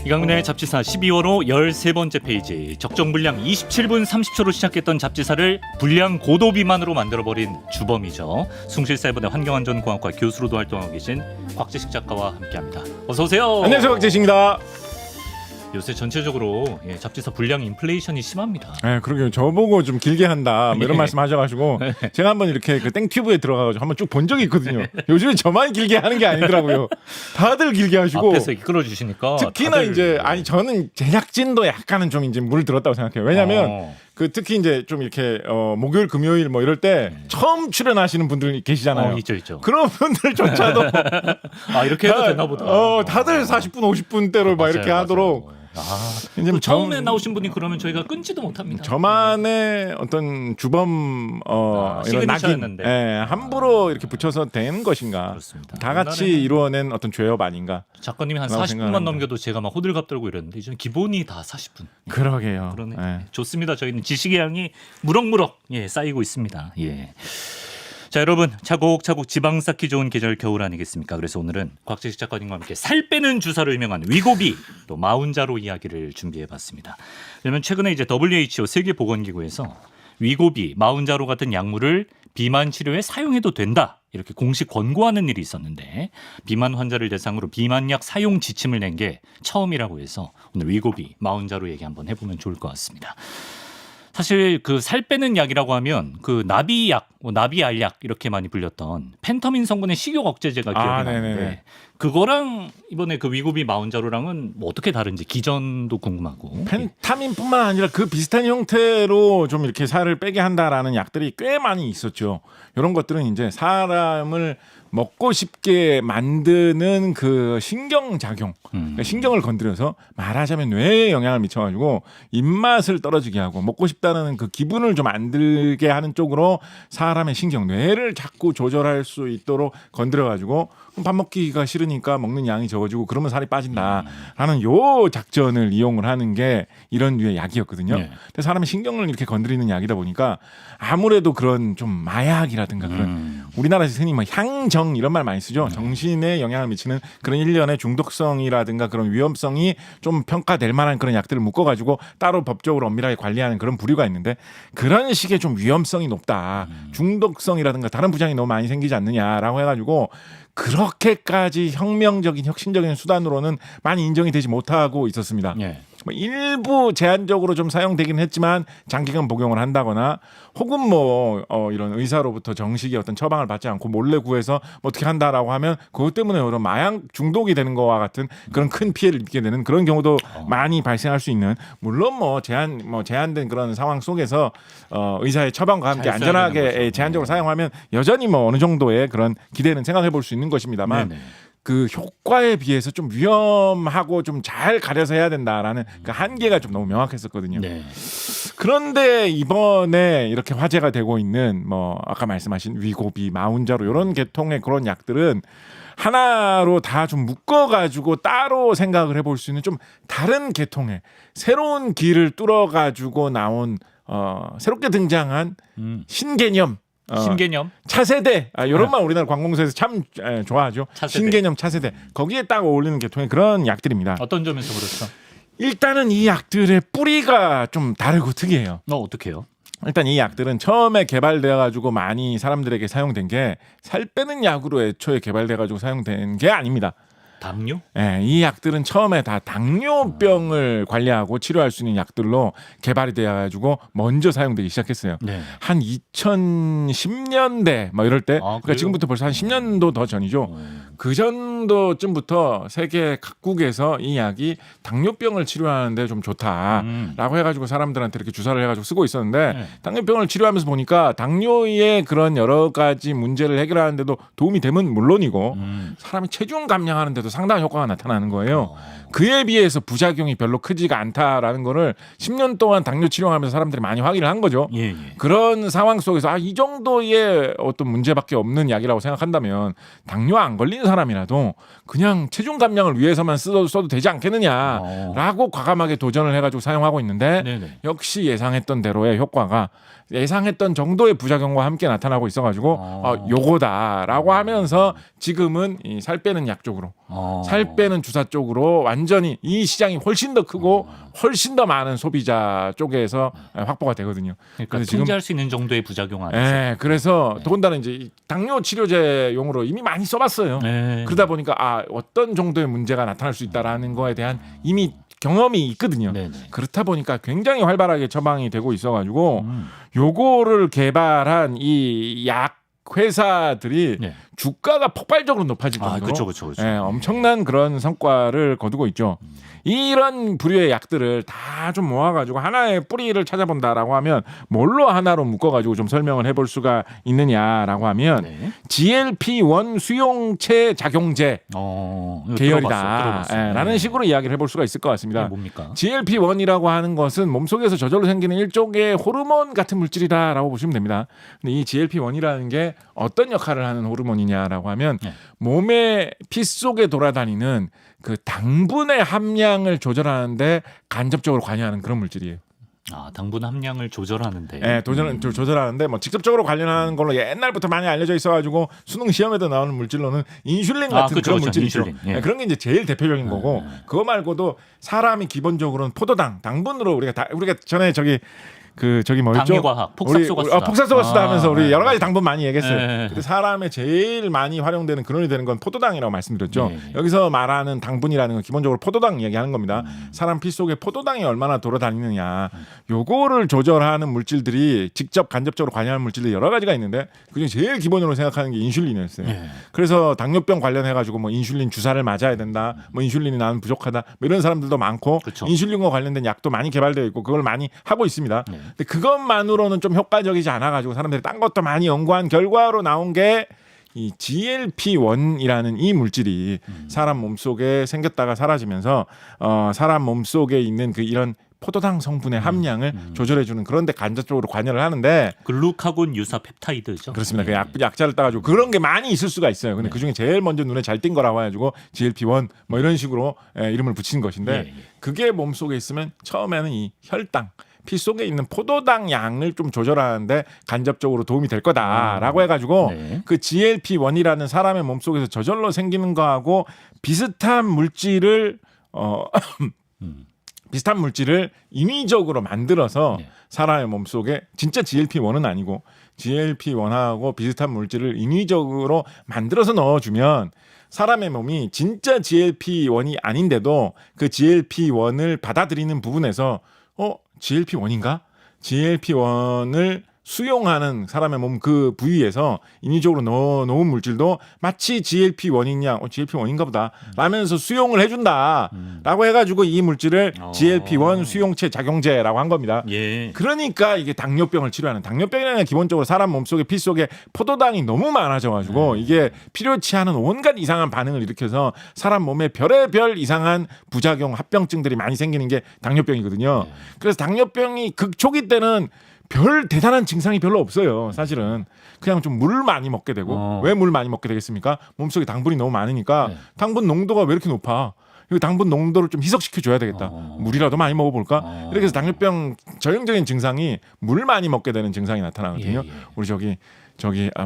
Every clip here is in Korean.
이강민의 잡지사 12월 호 13번째 페이지. 적정 분량 27분 30초로 시작했던 잡지사를 분량 고도 비만으로 만들어버린 주범이죠. 숭실사이버대 환경안전공학과 교수로도 활동하고 계신 곽재식 작가와 함께합니다. 어서 오세요. 안녕하세요, 곽재식입니다. 요새 전체적으로 잡지사 분량 인플레이션이 심합니다. 네, 그러게요. 저보고 좀 길게 한다 뭐 이런 예. 말씀하셔가지고 제가 한번 이렇게 그 땡튜브에 들어가가지고 한번 쭉 본 적이 있거든요. 요즘에 저만 길게 하는 게 아니더라고요. 다들 길게 하시고 앞에서 이끌어 주시니까 특히나 다들... 이제 아니 저는 제작진도 약간은 좀 이제 물 들었다고 생각해요. 왜냐하면 그 특히 이제 좀 이렇게 목요일 금요일 뭐 이럴 때 처음 출연하시는 분들 계시잖아요. 있죠. 그런 분들조차도 이렇게 해도 되나 보다. 다들 40분 50분대로 막 이렇게 하도록. 이제 처음에 나오신 분이 그러면 저희가 끊지도 못합니다. 저만의 어떤 주범 이런 낙인 함부로 이렇게 붙여서 되는 것인가? 그렇습니다. 다 같이 이루어낸 어떤 죄업 아닌가? 작가님이 한 40분만 넘겨도 제가 막 호들갑 떨고 이랬는데 이제는 기본이 다 40분. 그러게요. 그러네. 네. 좋습니다. 저희는 지식의 양이 무럭무럭 쌓이고 있습니다. 예. 자, 여러분, 차곡차곡 지방 쌓기 좋은 계절 겨울 아니겠습니까? 그래서 오늘은 곽재식 작가님과 함께 살 빼는 주사로 유명한 위고비 또 마운자로 이야기를 준비해봤습니다. 왜냐면 최근에 이제 WHO 세계보건기구에서 위고비, 마운자로 같은 약물을 비만 치료에 사용해도 된다 이렇게 공식 권고하는 일이 있었는데 비만 환자를 대상으로 비만약 사용 지침을 낸 게 처음이라고 해서 오늘 위고비, 마운자로 얘기 한번 해보면 좋을 것 같습니다. 사실 그 살 빼는 약이라고 하면 그 나비약, 나비알약 이렇게 많이 불렸던 펜터민 성분의 식욕 억제제가 기억이 나는데 그거랑 이번에 그 위고비 마운자로랑은 뭐 어떻게 다른지 기전도 궁금하고. 펜타민뿐만 아니라 그 비슷한 형태로 좀 이렇게 살을 빼게 한다라는 약들이 꽤 많이 있었죠. 이런 것들은 이제 사람을 먹고 싶게 만드는 그 신경작용, 그러니까 신경을 건드려서 말하자면 뇌에 영향을 미쳐가지고 입맛을 떨어지게 하고 먹고 싶다는 그 기분을 좀 안 들게 하는 쪽으로 사람의 신경, 뇌를 자꾸 조절할 수 있도록 건드려가지고 밥 먹기가 싫으니까 먹는 양이 적어지고 그러면 살이 빠진다라는 요 작전을 이용을 하는 게 이런 류의 약이었거든요. 근데 사람의 신경을 이렇게 건드리는 약이다 보니까 아무래도 그런 좀 마약이라든가 그런 우리나라에서 흔히 뭐 향정 이런 말 많이 쓰죠. 정신에 영향을 미치는 그런 일련의 중독성이라든가 그런 위험성이 좀 평가될 만한 그런 약들을 묶어가지고 따로 법적으로 엄밀하게 관리하는 그런 부류가 있는데 그런 식의 좀 위험성이 높다. 중독성이라든가 다른 부작용이 너무 많이 생기지 않느냐라고 해가지고 그렇게까지 혁명적인 혁신적인 수단으로는 많이 인정이 되지 못하고 있었습니다. 일부 제한적으로 좀 사용되긴 했지만 장기간 복용을 한다거나 혹은 뭐 이런 의사로부터 정식의 어떤 처방을 받지 않고 몰래 구해서 뭐 어떻게 한다라고 하면 그것 때문에 이런 마약 중독이 되는 거와 같은 그런 큰 피해를 입게 되는 그런 경우도 많이 발생할 수 있는 물론 제한된 그런 상황 속에서 의사의 처방과 함께 안전하게 제한적으로 사용하면 여전히 뭐 어느 정도의 그런 기대는 생각해 볼 수 있는 것입니다만 그 효과에 비해서 좀 위험하고 좀 잘 가려서 해야 된다라는 그 한계가 좀 너무 명확했었거든요. 그런데 이번에 이렇게 화제가 되고 있는 뭐 아까 말씀하신 위고비, 마운자로 이런 계통의 그런 약들은 하나로 다 좀 묶어가지고 따로 생각을 해볼 수 있는 좀 다른 계통의 새로운 길을 뚫어가지고 나온 새롭게 등장한 신개념. 신개념 차세대 이런 말 우리나라 관공서에서 참 좋아하죠. 차세대. 신개념 차세대 거기에 딱 어울리는 계통의 그런 약들입니다. 어떤 점에서 그렇죠? 일단은 이 약들의 뿌리가 좀 다르고 특이해요. 어떻게요? 일단 이 약들은 처음에 개발되어 가지고 많이 사람들에게 사용된 게 살 빼는 약으로 애초에 개발돼 가지고 사용된 게 아닙니다. 당뇨? 네, 이 약들은 처음에 다 당뇨병을 관리하고 치료할 수 있는 약들로 개발이 되어가지고 먼저 사용되기 시작했어요. 한 2010년대 뭐 이럴 때, 그러니까 지금부터 벌써 한 10년도 더 전이죠. 그 정도쯤부터 세계 각국에서 이 약이 당뇨병을 치료하는데 좀 좋다라고 해가지고 사람들한테 이렇게 주사를 해가지고 쓰고 있었는데 당뇨병을 치료하면서 보니까 당뇨의 그런 여러 가지 문제를 해결하는데도 도움이 되면 물론이고 사람이 체중 감량하는데도 상당한 효과가 나타나는 거예요. 그에 비해서 부작용이 별로 크지가 않다라는 거를 10년 동안 당뇨 치료하면서 사람들이 많이 확인을 한 거죠. 그런 상황 속에서 이 정도의 어떤 문제밖에 없는 약이라고 생각한다면 당뇨 안 걸리는 사람이라도 그냥 체중 감량을 위해서만 써도 되지 않겠느냐라고 과감하게 도전을 해가지고 사용하고 있는데 역시 예상했던 대로의 효과가 예상했던 정도의 부작용과 함께 나타나고 있어가지고 요거다라고 하면서 지금은 이 살 빼는 약 쪽으로 살 빼는 주사 쪽으로 완전히 이 시장이 훨씬 더 크고 훨씬 더 많은 소비자 쪽에서 확보가 되거든요. 그러니까 그래서 지금 통제할 수 있는 정도의 부작용 아니죠. 그래서 더군다나 이제 이 당뇨 치료제용으로 이미 많이 써봤어요. 네. 그러다 보니까 어떤 정도의 문제가 나타날 수 있다라는 거에 대한 이미 경험이 있거든요. 네네. 그렇다 보니까 굉장히 활발하게 처방이 되고 있어가지고 요거를 개발한 이 약 회사들이 네. 주가가 폭발적으로 높아질 정도로 그렇죠. 엄청난 그런 성과를 거두고 있죠. 이런 부류의 약들을 다 좀 모아가지고 하나의 뿌리를 찾아본다라고 하면 뭘로 하나로 묶어가지고 좀 설명을 해볼 수가 있느냐라고 하면 네. GLP-1 수용체 작용제 이거 계열이다. 들어봤어요. 라는 네. 식으로 이야기를 해볼 수가 있을 것 이게 같습니다. 뭡니까? GLP-1이라고 하는 것은 몸속에서 저절로 생기는 일종의 호르몬 같은 물질이다라고 보시면 됩니다. 근데 이 GLP-1이라는 게 어떤 역할을 하는 호르몬이냐라고 하면 네. 몸의 피 속에 돌아다니는 그 당분의 함량을 조절하는데 간접적으로 관여하는 그런 물질이에요. 당분 함량을 조절하는데. 네, 조절하는데 뭐 직접적으로 관련하는 걸로 옛날부터 많이 알려져 있어가지고 수능 시험에도 나오는 물질로는 인슐린 같은 그쵸, 그런 그쵸, 물질이죠. 인슐린. 예. 그런 게 이제 제일 대표적인 거고 그거 말고도 사람이 기본적으로는 포도당, 당분으로 우리가 전에 저기 뭐였죠? 당위과학, 폭삭소가수다. 폭삭소가수다 하면서 우리 여러 가지 당분 많이 얘기했어요. 네. 근데 사람의 제일 많이 활용되는 근원이 되는 건 포도당이라고 말씀드렸죠. 네. 여기서 말하는 당분이라는 건 기본적으로 포도당 이야기하는 겁니다. 사람 피 속에 포도당이 얼마나 돌아다니느냐. 요거를 조절하는 물질들이 직접 간접적으로 관여하는 물질들이 여러 가지가 있는데 그중에 제일 기본으로 생각하는 게 인슐린이었어요. 네. 그래서 당뇨병 관련해 가지고 뭐 인슐린 주사를 맞아야 된다. 뭐 인슐린이 나는 부족하다. 뭐 이런 사람들도 많고 그쵸. 인슐린과 관련된 약도 많이 개발되어 있고 그걸 많이 하고 있습니다. 네. 근데 그것만으로는 좀 효과적이지 않아 가지고 사람들이 딴 것도 많이 연구한 결과로 나온 게 이 GLP-1이라는 이 물질이 사람 몸속에 생겼다가 사라지면서 사람 몸속에 있는 그 이런 포도당 성분의 함량을 조절해주는 그런데 간접적으로 관여를 하는데 글루카곤 유사 펩타이드죠. 그렇습니다. 네. 그 약자를 따가지고 그런 게 많이 있을 수가 있어요. 근데 그 중에 제일 먼저 눈에 잘 띈 거라고 해가지고 GLP-1 뭐 이런 식으로 이름을 붙인 것인데 예. 그게 몸속에 있으면 처음에는 이 혈당 피 속에 있는 포도당 양을 좀 조절하는데 간접적으로 도움이 될 거다라고 해가지고 네. 그 GLP-1이라는 사람의 몸속에서 저절로 생기는 거하고 비슷한 물질을 비슷한 물질을 인위적으로 만들어서 네. 사람의 몸속에 진짜 GLP-1은 아니고 GLP-1하고 비슷한 물질을 인위적으로 만들어서 넣어주면 사람의 몸이 진짜 GLP-1이 아닌데도 그 GLP-1을 받아들이는 부분에서 GLP-1인가? GLP-1을 수용하는 사람의 몸 그 부위에서 인위적으로 넣어놓은 물질도 마치 GLP-1이냐 GLP-1인가 보다 라면서 수용을 해준다라고 해가지고 이 물질을 GLP-1 수용체 작용제라고 한 겁니다. 예. 그러니까 이게 당뇨병을 치료하는 당뇨병이라는 게 기본적으로 사람 몸속에 피 속에 포도당이 너무 많아져가지고 이게 필요치 않은 온갖 이상한 반응을 일으켜서 사람 몸에 별의별 이상한 부작용 합병증들이 많이 생기는 게 당뇨병이거든요. 그래서 당뇨병이 극초기 때는 별 대단한 증상이 별로 없어요. 사실은 그냥 좀 물 많이 먹게 되고 왜 물 많이 먹게 되겠습니까? 몸속에 당분이 너무 많으니까 당분 농도가 왜 이렇게 높아? 이 당분 농도를 좀 희석시켜 줘야 되겠다. 물이라도 많이 먹어볼까? 이렇게 해서 당뇨병 전형적인 증상이 물 많이 먹게 되는 증상이 나타나거든요. 예. 우리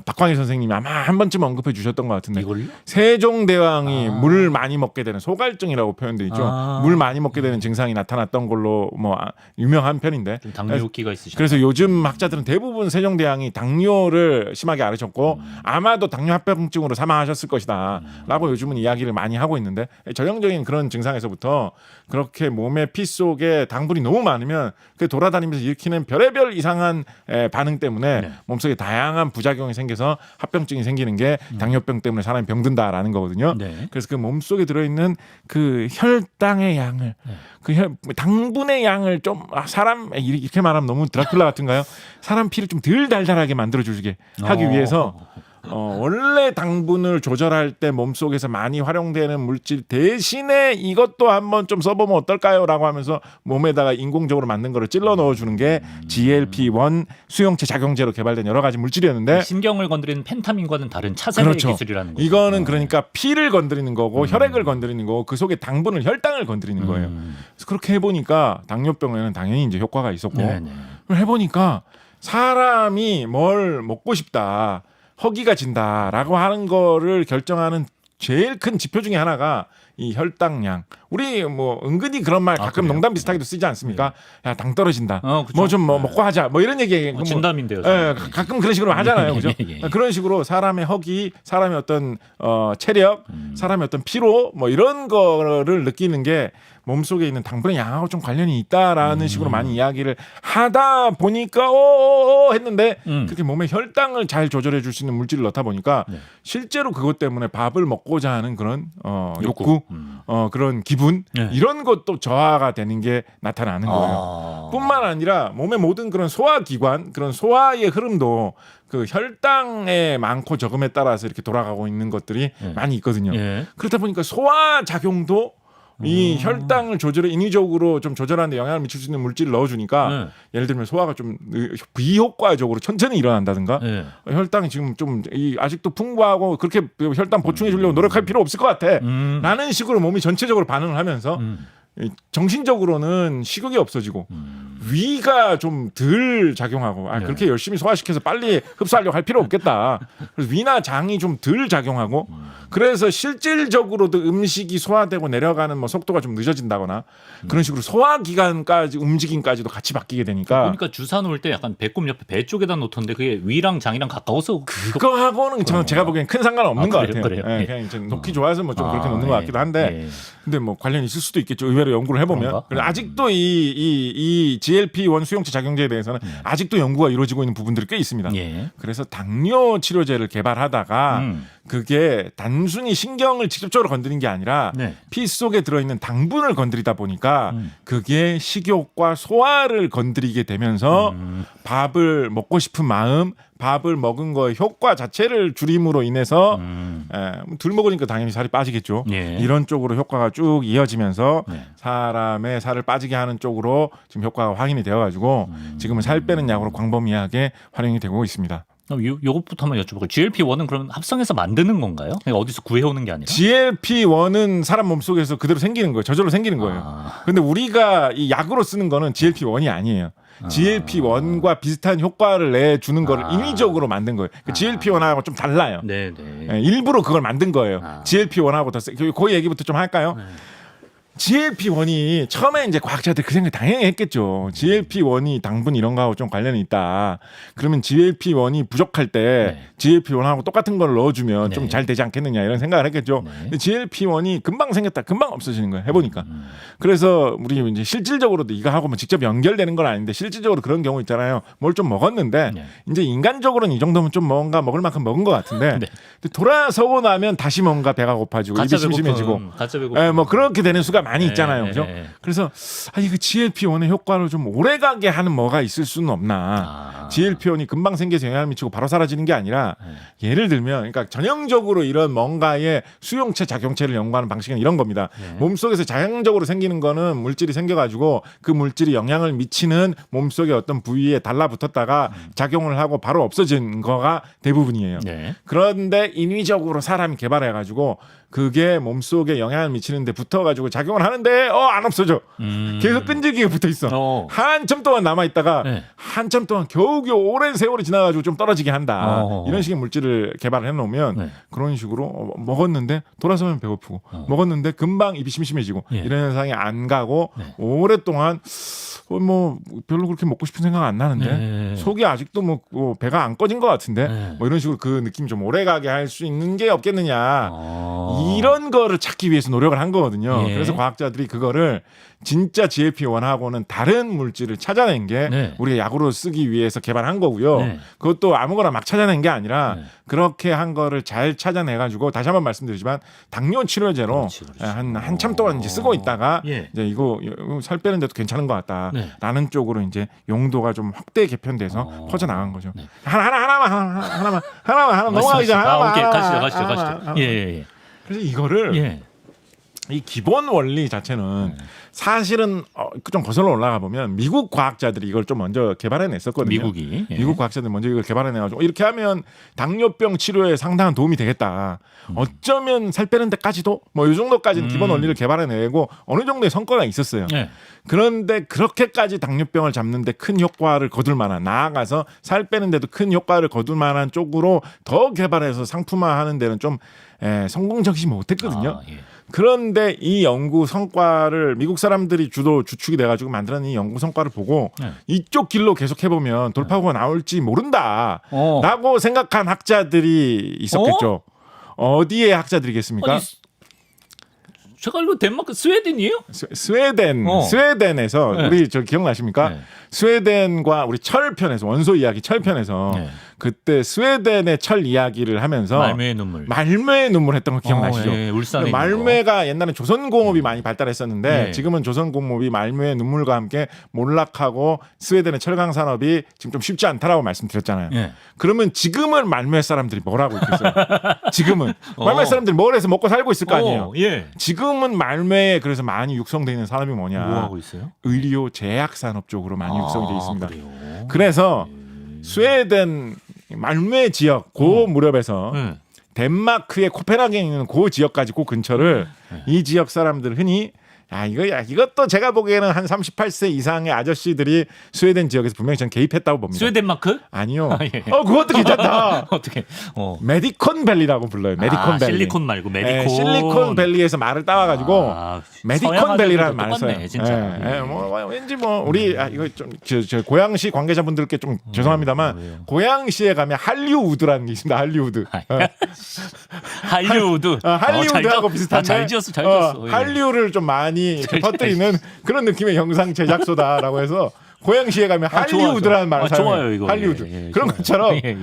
박광일 선생님이 아마 한 번쯤 언급해 주셨던 것 같은데 이걸요? 세종대왕이 물 많이 먹게 되는 소갈증이라고 표현돼 있죠. 물 많이 먹게 되는 증상이 나타났던 걸로 뭐 유명한 편인데 좀 당뇨기가 있으시죠. 그래서 요즘 학자들은 대부분 세종대왕이 당뇨를 심하게 앓으셨고 아마도 당뇨 합병증으로 사망하셨을 것이다 라고 요즘은 이야기를 많이 하고 있는데 전형적인 그런 증상에서부터 그렇게 몸의 피 속에 당분이 너무 많으면 그 돌아다니면서 일으키는 별의별 이상한 반응 때문에 몸속에 다양한 부작용이 생겨서 합병증이 생기는 게 당뇨병 때문에 사람이 병든다라는 거거든요. 네. 그래서 그 몸속에 들어있는 그 혈당의 양을 당분의 양을 좀 사람 이렇게 말하면 너무 드라큘라 같은가요? 사람 피를 좀 덜 달달하게 만들어주게 하기 위해서 원래 당분을 조절할 때 몸속에서 많이 활용되는 물질 대신에 이것도 한번 좀 써보면 어떨까요?라고 하면서 몸에다가 인공적으로 만든 거를 찔러 넣어주는 게 GLP-1 수용체 작용제로 개발된 여러 가지 물질이었는데 신경을 건드리는 펜타민과는 다른 차세대 그렇죠. 기술이라는 거죠. 이거는 그러니까 피를 건드리는 거고 혈액을 건드리는 거고 그 속에 당분을 혈당을 건드리는 거예요. 그래서 그렇게 해보니까 당뇨병에는 당연히 이제 효과가 있었고 네네. 해보니까 사람이 뭘 먹고 싶다. 허기가 진다라고 하는 거를 결정하는 제일 큰 지표 중에 하나가 이 혈당량. 우리 뭐 은근히 그런 말 가끔 그래요? 농담 비슷하게도 쓰지 않습니까? 야, 당 떨어진다. 그쵸. 뭐 좀 뭐 먹고 하자. 뭐 이런 얘기. 뭐, 진담인데요. 예, 가끔 그런 식으로 하잖아요. 그죠? 예, 예. 그런 식으로 사람의 허기, 사람의 어떤 체력, 사람의 어떤 피로 뭐 이런 거를 느끼는 게 몸속에 있는 당분의 양하고 좀 관련이 있다라는 식으로 많이 이야기를 하다 보니까 했는데 그렇게 몸에 혈당을 잘 조절해 줄 수 있는 물질을 넣다 보니까 네. 실제로 그것 때문에 밥을 먹고자 하는 그런 욕구, 그런 기분 네. 이런 것도 저하가 되는 게 나타나는 거예요. 뿐만 아니라 몸의 모든 그런 소화기관, 그런 소화의 흐름도 그 혈당의 많고 적음에 따라서 이렇게 돌아가고 있는 것들이 많이 있거든요. 예. 그렇다 보니까 소화 작용도 이 혈당을 조절해 인위적으로 좀 조절하는데 영향을 미칠 수 있는 물질을 넣어주니까 예를 들면 소화가 좀 비효과적으로 천천히 일어난다든가 예. 혈당이 지금 좀 아직도 풍부하고 그렇게 혈당 보충해 주려고 노력할 필요 없을 것 같아 라는 식으로 몸이 전체적으로 반응을 하면서 정신적으로는 식욕이 없어지고 위가 좀 덜 작용하고 그렇게 열심히 소화시켜서 빨리 흡수하려고 할 필요 없겠다. 그래서 위나 장이 좀 덜 작용하고 그래서 실질적으로도 음식이 소화되고 내려가는 뭐 속도가 좀 늦어진다거나 그런 식으로 소화기관까지 움직임까지도 같이 바뀌게 되니까 보니까 주사 놓을 때 약간 배꼽 옆에 배 쪽에다 놓던데 그게 위랑 장이랑 가까워서 그거하고는 저는 제가 보기엔 큰 상관은 없는 것 같아요. 그래요? 예, 그냥 이제 놓기 좋아서 뭐 좀 그렇게 놓는 것 같기도 한데 예. 근데 뭐 관련이 있을 수도 있겠죠. 의외로 연구를 해보면. 그런가? 그래서 아직도 이 GLP-1 수용체 작용제에 대해서는 아직도 연구가 이루어지고 있는 부분들이 꽤 있습니다. 예. 그래서 당뇨 치료제를 개발하다가 그게 단순히 신경을 직접적으로 건드린 게 아니라 네. 피 속에 들어있는 당분을 건드리다 보니까 그게 식욕과 소화를 건드리게 되면서 밥을 먹고 싶은 마음, 밥을 먹은 거의 효과 자체를 줄임으로 인해서 덜 먹으니까 당연히 살이 빠지겠죠. 예. 이런 쪽으로 효과가 쭉 이어지면서 네. 사람의 살을 빠지게 하는 쪽으로 지금 효과가 확인이 되어가지고 지금은 살 빼는 약으로 광범위하게 활용이 되고 있습니다. 요것부터 한번 여쭤볼게요. GLP-1은 그럼 합성해서 만드는 건가요? 그냥 어디서 구해오는 게 아니라? GLP-1은 사람 몸속에서 그대로 생기는 거예요. 저절로 생기는 거예요. 근데 우리가 이 약으로 쓰는 거는 GLP-1이 아니에요. GLP-1과 비슷한 효과를 내주는 거를 인위적으로 만든 거예요. 그 GLP-1하고 좀 달라요. 네. 예, 일부러 그걸 만든 거예요. GLP-1하고 더 그 얘기부터 좀 할까요? GLP-1이 처음에 이제 과학자들 그 생각 당연히 했겠죠. GLP-1이 당분 이런 거하고 좀 관련이 있다. 그러면 GLP-1이 부족할 때 GLP-1하고 똑같은 걸 넣어주면 좀 잘 되지 않겠느냐 이런 생각을 했겠죠. 근데 GLP-1이 금방 생겼다, 금방 없어지는 거예요. 해보니까. 그래서 우리 이제 실질적으로도 이거 하고 뭐 직접 연결되는 건 아닌데 실질적으로 그런 경우 있잖아요. 뭘 좀 먹었는데 이제 인간적으로는 이 정도면 좀 뭔가 먹을 만큼 먹은 것 같은데 근데 돌아서고 나면 다시 뭔가 배가 고파지고 입이 심심해지고 가짜 배고픔. 뭐 그렇게 되는 수가 많이 있잖아요. 그죠? 네. 그래서 이거 GLP-1의 효과를 좀 오래가게 하는 뭐가 있을 수는 없나. GLP-1이 금방 생겨서 영향을 미치고 바로 사라지는 게 아니라 예를 들면 그러니까 전형적으로 이런 뭔가의 수용체 작용체를 연구하는 방식은 이런 겁니다. 몸속에서 자연적으로 생기는 거는 물질이 생겨가지고 그 물질이 영향을 미치는 몸속의 어떤 부위에 달라붙었다가 작용을 하고 바로 없어진 거가 대부분이에요. 네. 그런데 인위적으로 사람이 개발해가지고 그게 몸속에 영향을 미치는데 붙어가지고 작용을 하는데 안 없어져. 계속 끈질기게 붙어 있어. 한참 동안 남아 있다가 한참 동안 겨우겨우 오랜 세월이 지나가지고 좀 떨어지게 한다. 이런 식의 물질을 개발해 놓으면 그런 식으로 먹었는데 돌아서면 배고프고 먹었는데 금방 입이 심심해지고 이런 현상이 안 가고 오랫동안 뭐 별로 그렇게 먹고 싶은 생각 안 나는데 속이 아직도 뭐 배가 안 꺼진 것 같은데 뭐 이런 식으로 그 느낌 좀 오래가게 할 수 있는 게 없겠느냐. 이런 거를 찾기 위해서 노력을 한 거거든요. 그래서 과학자들이 그거를 진짜 GLP-1하고는 다른 물질을 찾아낸 게 우리가 약으로 쓰기 위해서 개발한 거고요. 그것도 아무거나 막 찾아낸 게 아니라 그렇게 한 거를 잘 찾아내가지고 다시 한번 말씀드리지만 당뇨 치료제로 한참 동안 이제 쓰고 있다가 이제 이거 살 빼는데도 괜찮은 것 같다라는 쪽으로 이제 용도가 좀 확대 개편돼서 퍼져 나간 거죠. 하나만 넘어가기 전에 하나만. 가시죠. 그래서 이거를 이 기본 원리 자체는 사실은 좀 거슬러 올라가 보면 미국 과학자들이 이걸 좀 먼저 개발해냈었거든요. 미국이. 예. 미국 과학자들이 먼저 이걸 개발해내가지고 이렇게 하면 당뇨병 치료에 상당한 도움이 되겠다. 어쩌면 살 빼는 데까지도 뭐 이 정도까지는 기본 원리를 개발해내고 어느 정도의 성과가 있었어요. 예. 그런데 그렇게까지 당뇨병을 잡는데 큰 효과를 거둘 만한, 나아가서 살 빼는데도 큰 효과를 거둘 만한 쪽으로 더 개발해서 상품화하는 데는 좀 성공적이지 못했거든요. 아, 예. 그런데 이 연구 성과를 미국 사람들이 주축이 돼가지고 만들어낸 이 연구 성과를 보고 이쪽 길로 계속 해보면 돌파구가 나올지 모른다라고 생각한 학자들이 있었겠죠. 어디에 학자들이겠습니까? 아니, 제가 알고 덴마크 스웨덴이에요? 스웨덴에서 네. 우리 저 기억나십니까? 네. 스웨덴과 우리 철편에서 원소 이야기 철편에서 네. 그때 스웨덴의 철 이야기를 하면서 말매의 눈물. 말매의 눈물 했던 거 기억나시죠? 예, 울산에 있는 말매가 옛날에 조선공업이 많이 발달했었는데 네. 지금은 조선공업이 말매의 눈물과 함께 몰락하고 스웨덴의 철강 산업이 지금 좀 쉽지 않다라고 말씀드렸잖아요. 예. 그러면 지금은 말매 사람들이 뭘 하고 있겠어요? 지금은 말매 사람들이 뭘 해서 먹고 살고 있을 거 아니에요? 예. 지금은 말매에 그래서 많이 육성돼 있는 산업이 뭐냐? 뭐 하고 있어요? 의료 제약 산업 쪽으로 많이 육성이 돼 있습니다. 그래요? 그래서 스웨덴 말매 지역 그 무렵에서 예. 덴마크의 코펜하겐에 있는 그 지역까지 그 근처를 이 지역 사람들 흔히 이것도 제가 보기에는 한 38세 이상의 아저씨들이 스웨덴 지역에서 분명히 전 개입했다고 봅니다. 스웨덴마크? 아니요. 아, 예. 그것도 괜찮다. 어떻게? 메디콘밸리라고 불러요. 메디콘밸리. 실리콘 말고 메디콘. 실리콘밸리에서 말을 따와가지고 메디콘밸리라는 말을 써요. 똑같네, 진짜. 왠지 우리 이거 좀 저 고양시 관계자분들께 좀 죄송합니다만 고양시에 가면 할리우드라는 게 있습니다. 할리우드. 할리우드. 할리우드하고 비슷한데. 잘 지었어. 예. 할리우드를 좀 많이 퍼뜨리는 그런 느낌의 영상 제작소다라고 해서 고양시에 가면 할리우드라는 말을 사용해요. 좋아요, 이거. 할리우드. 예, 그런 좋아요. 것처럼 예.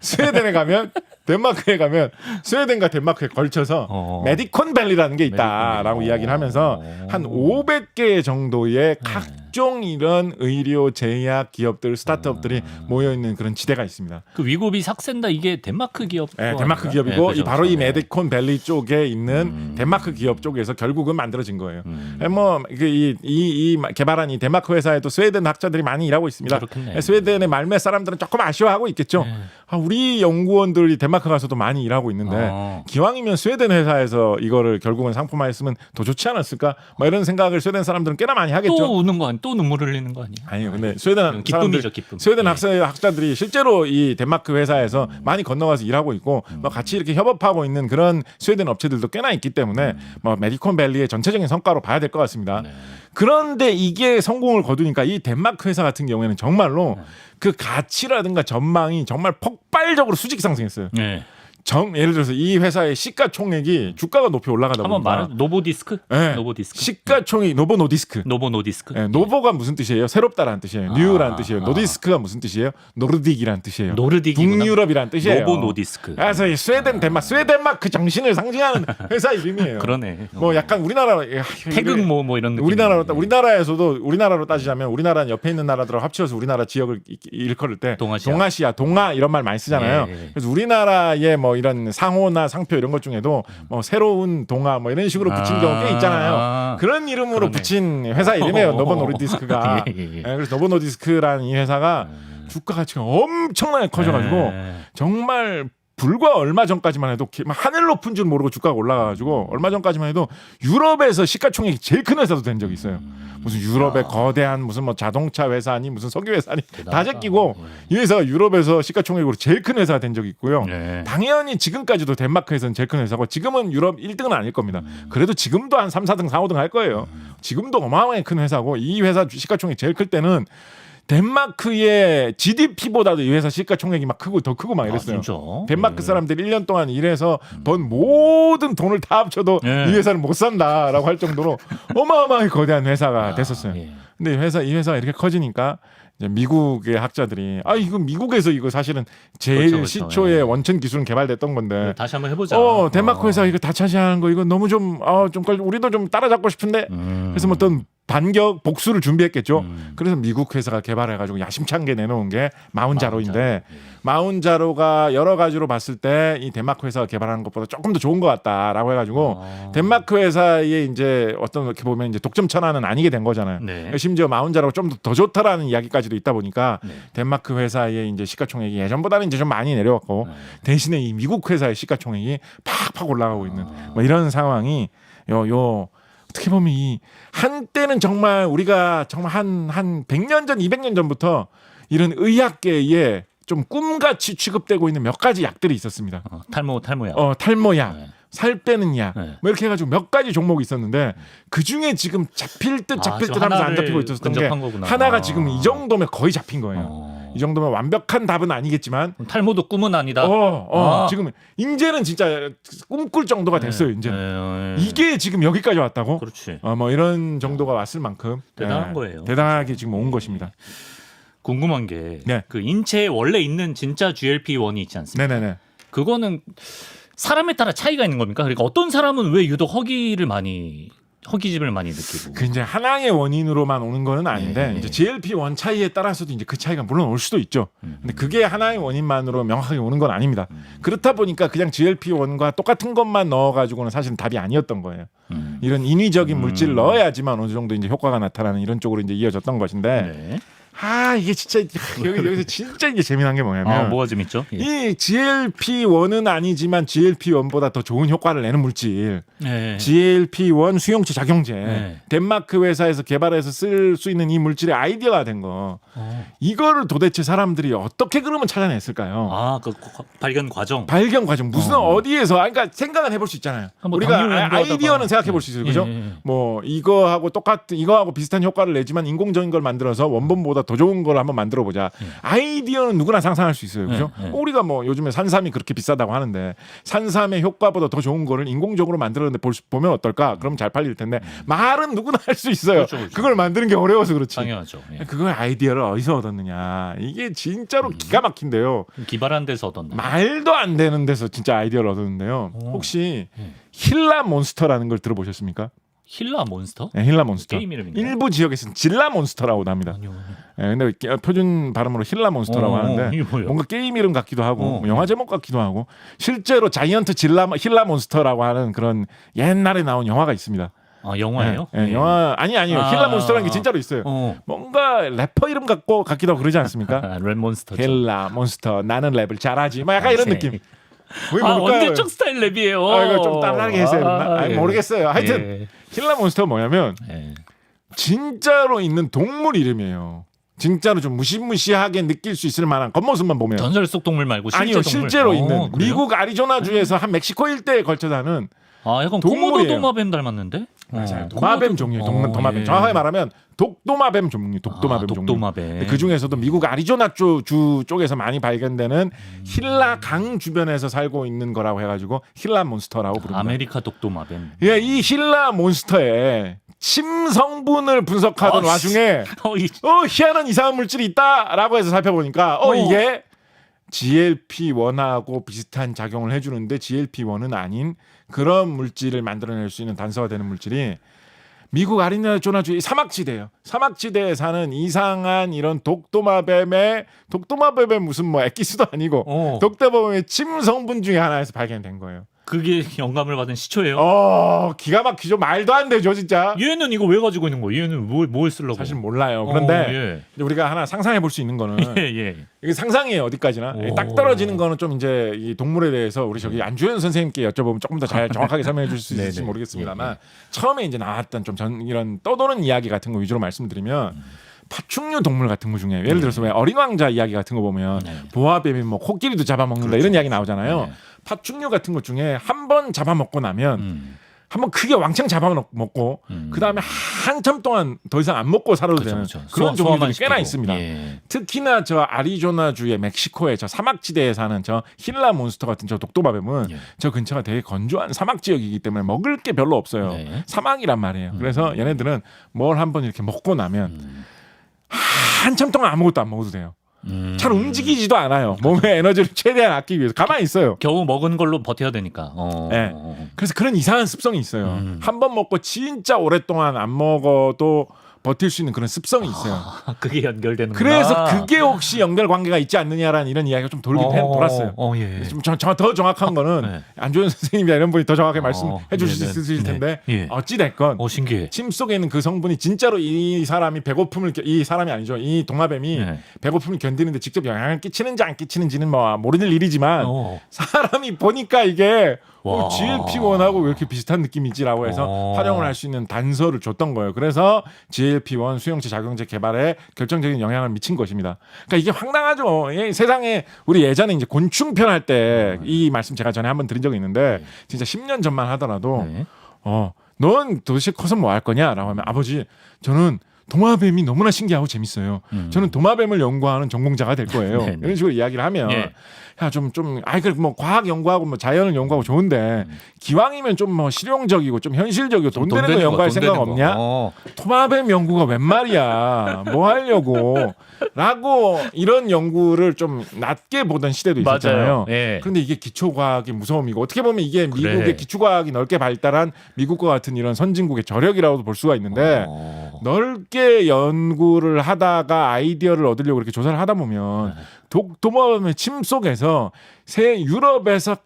스웨덴에 가면 덴마크에 가면 스웨덴과 덴마크에 걸쳐서 메디콘밸리라는 게 있다라고 이야기를 하면서 한 500개 정도의 각종 이런 의료 제약 기업들 스타트업들이 모여 있는 그런 지대가 있습니다. 그 위고비 삭센다 이게 덴마크 기업. 네, 덴마크 기업이고 바로 이 메디콘밸리 쪽에 있는 덴마크 기업 쪽에서 결국은 만들어진 거예요. 이 개발한 이 덴마크 회사에도 스웨덴 학자들이 많이 일하고 있습니다. 그렇겠네. 스웨덴의 말매 사람들은 조금 아쉬워하고 있겠죠. 우리 연구원들이 덴마크 가서도 많이 일하고 있는데 기왕이면 스웨덴 회사에서 이거를 결국은 상품화했으면 더 좋지 않았을까? 이런 생각을 스웨덴 사람들은 꽤나 많이 하겠죠. 또 우는 거 아니? 또 눈물 흘리는 거 아니야? 아니요. 근데 스웨덴 기쁨이죠, 기쁨. 스웨덴 학자들이 실제로 이 덴마크 회사에서 많이 건너가서 일하고 있고 같이 이렇게 협업하고 있는 그런 스웨덴 업체들도 꽤나 있기 때문에 메디콘밸리의 전체적인 성과로 봐야 될 것 같습니다. 네. 그런데 이게 성공을 거두니까 이 덴마크 회사 같은 경우에는 정말로 그 가치라든가 전망이 정말 폭발적으로 수직 상승했어요. 네. 예를 들어서 이 회사의 시가총액이 주가가 높이 올라가다 한번 보니까 말해. 노보디스크? 네. 노보디스크. 시가총액 노보노디스크. 노보노디스크. 네, 노보가 무슨 뜻이에요? 새롭다라는 뜻이에요. 뉴라는 뜻이에요. 노디스크가 무슨 뜻이에요? 노르딕이라는 뜻이에요. 노르딕이구나. 북유럽이라는 뜻이에요. 노보노디스크. 그래서 이 스웨덴마크 정신을 상징하는 회사 이름이에요. 그러네. 약간 우리나라 태극 뭐 이런 느낌. 우리나라에서도 우리나라로 따지자면 우리나라는 옆에 있는 나라들하고 합쳐서 우리나라 지역을 일컬을 때 동아시아, 동아 이런 말 많이 쓰잖아요. 예. 그래서 우리나라의 이런 상호나 상표 이런 것 중에도 새로운 동아 이런 식으로 붙인 경우 꽤 있잖아요. 그런 이름으로 그러네. 붙인 회사 이름이에요. 노보노르디스크가. 예. 그래서 노보노르디스크라는 이 회사가 주가 가치가 엄청나게 커져가지고 정말 불과 얼마 전까지만 해도 하늘 높은 줄 모르고 주가가 올라가가지고 얼마 전까지만 해도 유럽에서 시가총액이 제일 큰 회사도 된 적이 있어요. 무슨 유럽의 거대한 무슨 자동차 회사니 무슨 석유 회사니 다 제끼고 이 회사가 유럽에서 시가총액으로 제일 큰 회사가 된 적이 있고요. 네. 당연히 지금까지도 덴마크에서는 제일 큰 회사고 지금은 유럽 1등은 아닐 겁니다. 그래도 지금도 한 3, 4등, 4, 5등 할 거예요. 지금도 어마어마하게 큰 회사고 이 회사 시가총액이 제일 클 때는 덴마크의 GDP보다도 이 회사 시가총액이 크고 더 크고 이랬어요. 진짜? 덴마크 사람들이 1년 동안 일해서 번 모든 돈을 다 합쳐도 이 회사는 못 산다라고 할 정도로 어마어마하게 거대한 회사가 됐었어요. 근데 이 회사가 이렇게 커지니까 이제 미국의 학자들이 이거 미국에서 이거 사실은 제일 그렇죠. 시초의 원천 기술은 개발됐던 건데 다시 한번 해보자. 덴마크 회사 이거 다 차지하는 거 이거 너무 우리도 좀 따라잡고 싶은데 그래서 어떤 반격 복수를 준비했겠죠. 그래서 미국 회사가 개발해가지고 야심찬게 내놓은 게 마운자로인데 마운자로가 여러 가지로 봤을 때 이 덴마크 회사가 개발하는 것보다 조금 더 좋은 것 같다라고 해가지고 덴마크 회사의 이제 어떤 이렇게 보면 이제 독점 천하는 아니게 된 거잖아요. 네. 심지어 마운자로가 좀 더 좋다라는 이야기까지도 있다 보니까 네. 덴마크 회사의 이제 시가총액이 예전보다는 이제 좀 많이 내려왔고 대신에 이 미국 회사의 시가총액이 팍팍 올라가고 있는 뭐 이런 상황이 요 어떻게 보면 이 한때는 정말 우리가 정말 한 100년 전, 200년 전부터 이런 의학계에 좀 꿈같이 취급되고 있는 몇 가지 약들이 있었습니다. 탈모약. 탈모약, 네. 살 빼는 약, 네. 뭐 이렇게 해가지고 몇 가지 종목이 있었는데 그 중에 지금 잡힐 듯 하면서 안 잡히고 있었던 게 근접한 거구나. 하나가 지금 이 정도면 거의 잡힌 거예요. 이 정도면 완벽한 답은 아니겠지만 탈모도 꿈은 아니다. 지금 이제는 진짜 꿈꿀 정도가 됐어요. 이제 이게 지금 여기까지 왔다고? 그렇지. 뭐 이런 정도가 왔을 만큼 대단한 거예요. 대단하게 지금 온 것입니다. 궁금한 게 네. 그 인체에 원래 있는 진짜 GLP-1이 있지 않습니까? 네네네. 그거는 사람에 따라 차이가 있는 겁니까? 그러니까 어떤 사람은 왜 유독 허기집을 많이 느끼고? 그 이제 하나의 원인으로만 오는 거는 아닌데 네. 이제 GLP-1 차이에 따라서도 이제 그 차이가 물론 올 수도 있죠. 근데 그게 하나의 원인만으로 명확하게 오는 건 아닙니다. 그렇다 보니까 그냥 GLP-1과 똑같은 것만 넣어가지고는 사실은 답이 아니었던 거예요. 이런 인위적인 물질을 넣어야지만 어느 정도 이제 효과가 나타나는 이런 쪽으로 이제 이어졌던 것인데. 네. 이게 진짜 여기서 진짜 이게 재미난 게 뭐냐면 뭐가 재밌죠? 예. 이 GLP-1은 아니지만 GLP-1보다 더 좋은 효과를 내는 물질 네. GLP-1 수용체 작용제 네. 덴마크 회사에서 개발해서 쓸 수 있는 이 물질의 아이디어가 된 거 이거를 도대체 사람들이 어떻게 그러면 찾아냈을까요? 그 발견 과정. 발견 과정 무슨 어디에서 그러니까 생각은 해볼 수 있잖아요. 뭐 우리가 당뇨 연구하다가. 아이디어는 생각해 볼 수 있어요. 그죠? 뭐 이거하고 비슷한 효과를 내지만 인공적인 걸 만들어서 원본보다 더 좋은 걸 한번 만들어 보자. 아이디어는 누구나 상상할 수 있어요. 그죠? 우리가 뭐 요즘에 산삼이 그렇게 비싸다고 하는데 산삼의 효과보다 더 좋은 거를 인공적으로 만들었는데 보면 어떨까? 그럼 잘 팔릴 텐데 말은 누구나 할 수 있어요. 그렇죠. 그걸 만드는 게 어려워서 그렇지. 당연하죠. 예. 그걸 아이디어를 어디서 얻었느냐. 이게 진짜로 기가 막힌데요. 기발한 데서 얻었나? 말도 안 되는 데서 진짜 아이디어를 얻었는데요. 혹시 힐라 몬스터라는 걸 들어보셨습니까? 힐라 몬스터? 네, 힐라 몬스터. 게임 이름인가요? 일부 지역에서는 질라 몬스터라고 합니다. 아니요. 근데 표준 발음으로 힐라 몬스터라고 하는데 이게 뭐예요? 뭔가 게임 이름 같기도 하고 뭐 영화 제목 같기도 하고 실제로 자이언트 힐라 몬스터라고 하는 그런 옛날에 나온 영화가 있습니다. 영화예요? 네, 영화 아니에요. 힐라 몬스터라는 게 진짜로 있어요. 뭔가 래퍼 이름 같기도 하고 그러지 않습니까? 랩 몬스터. 힐라 몬스터 나는 랩을 잘하지. 막 약간 이런 느낌. 언제적 스타일 랩이에요. 이거 좀 따라하게 했어야 됐나? 모르겠어요. 하여튼 힐라 몬스터가 뭐냐면 진짜로 있는 동물 이름이에요. 진짜로 좀 무시무시하게 느낄 수 있을 만한 겉모습만 보면. 전설 속 동물 말고 실제 아니요, 동물. 실제로 있는 그래요? 미국 아리조나주에서 한 멕시코 일대에 걸쳐 사는 약간 동물이에요. 코모도 도마뱀 닮았는데? 맞아요. 도마뱀 종류, 도마뱀. 정확하게 말하면 독도마뱀 종류, 독도마뱀 종류. 독도마뱀. 그 중에서도 미국 아리조나주 쪽에서 많이 발견되는 힐라 강 주변에서 살고 있는 거라고 해가지고 힐라 몬스터라고 부릅니다. 아메리카 독도마뱀. 이 힐라 몬스터의 침 성분을 분석하던 와중에 희한한 이상한 물질이 있다라고 해서 살펴보니까 이게 GLP-1하고 비슷한 작용을 해주는데 GLP-1은 아닌 그런 물질을 만들어낼 수 있는 단서가 되는 물질이 미국 아리조나주의 사막지대예요. 사막지대에 사는 이상한 이런 독도마뱀의 무슨 뭐 엑기스도 아니고 독도마뱀의 침 성분 중에 하나에서 발견된 거예요. 그게 영감을 받은 시초예요? 기가 막히죠. 말도 안 되죠, 진짜. 얘는 이거 왜 가지고 있는 거예요? 얘는 뭘 쓰려고? 사실 몰라요. 그런데 이제 우리가 하나 상상해 볼 수 있는 거는 이게 상상이에요, 어디까지나. 딱 떨어지는 거는 좀 이제 이 동물에 대해서 우리 저기 안주현 선생님께 여쭤보면 조금 더 잘 정확하게 설명해 줄 수 있을지 모르겠습니다만 처음에 이제 나왔던 좀 이런 떠도는 이야기 같은 거 위주로 말씀드리면 파충류 동물 같은 거 중에 예를 들어서 왜 어린 왕자 이야기 같은 거 보면 보아뱀이 뭐 코끼리도 잡아먹는다 이런 이야기 나오잖아요. 파충류 같은 것 중에 한 번 잡아먹고 나면 한번 크게 왕창 잡아먹고 그 다음에 한참 동안 더 이상 안 먹고 살아도 되는 그런 종류들이 꽤나 있습니다. 특히나 저 아리조나주의 멕시코의 저 사막지대에 사는 저 힐라 몬스터 같은 저 독도마뱀은 저 근처가 되게 건조한 사막 지역이기 때문에 먹을 게 별로 없어요. 사막이란 말이에요. 그래서 얘네들은 뭘 한번 이렇게 먹고 나면 한참 동안 아무것도 안 먹어도 돼요. 잘 움직이지도 않아요. 몸의 에너지를 최대한 아끼기 위해서 가만히 있어요. 겨우 먹은 걸로 버텨야 되니까. 네. 그래서 그런 이상한 습성이 있어요. 한 번 먹고 진짜 오랫동안 안 먹어도 버틸 수 있는 그런 습성이 있어요. 그게 연결되는구나. 그래서 그게 혹시 연결 관계가 있지 않느냐라는 이런 이야기가 좀 돌았어요. 예. 좀 더 정확한 거는 네. 안조현 선생님이나 이런 분이 더 정확하게 말씀해 주실 수 네네. 있으실 텐데 네. 어찌 됐건 신기해. 침 속에 있는 그 성분이 진짜로 이 사람이 이 사람이 아니죠. 이 동화뱀이 네. 배고픔을 견디는데 직접 영향을 끼치는지 안 끼치는지는 뭐 모르는 일이지만 사람이 보니까 이게 와. GLP-1하고 왜 이렇게 비슷한 느낌이지라고 해서 활용을 할 수 있는 단서를 줬던 거예요. 그래서 GLP-1 수용체 작용제 개발에 결정적인 영향을 미친 것입니다. 그러니까 이게 황당하죠. 세상에 우리 예전에 이제 곤충편 할 때 이 말씀 제가 전에 한번 드린 적이 있는데 진짜 10년 전만 하더라도 네. 넌 도대체 커서 뭐 할 거냐라고 하면 아버지 저는 도마뱀이 너무나 신기하고 재밌어요. 저는 도마뱀을 연구하는 전공자가 될 거예요. 네네. 이런 식으로 이야기를 하면 예. 야 그래 뭐 과학 연구하고 뭐 자연을 연구하고 좋은데 기왕이면 좀 뭐 실용적이고 좀 현실적이고 돈 되는 거 연구할 생각 없냐? 도마뱀 연구가 웬 말이야? 뭐 하려고? 라고 이런 연구를 좀 낮게 보던 시대도 있었잖아요. 예. 그런데 이게 기초과학의 무서움이고 어떻게 보면 이게 그래. 미국의 기초과학이 넓게 발달한 미국과 같은 이런 선진국의 저력이라고도 볼 수가 있는데 넓게 연구를 하다가 아이디어를 얻으려고 이렇게 조사를 하다 보면 도마뱀의 침 속에서 유럽에서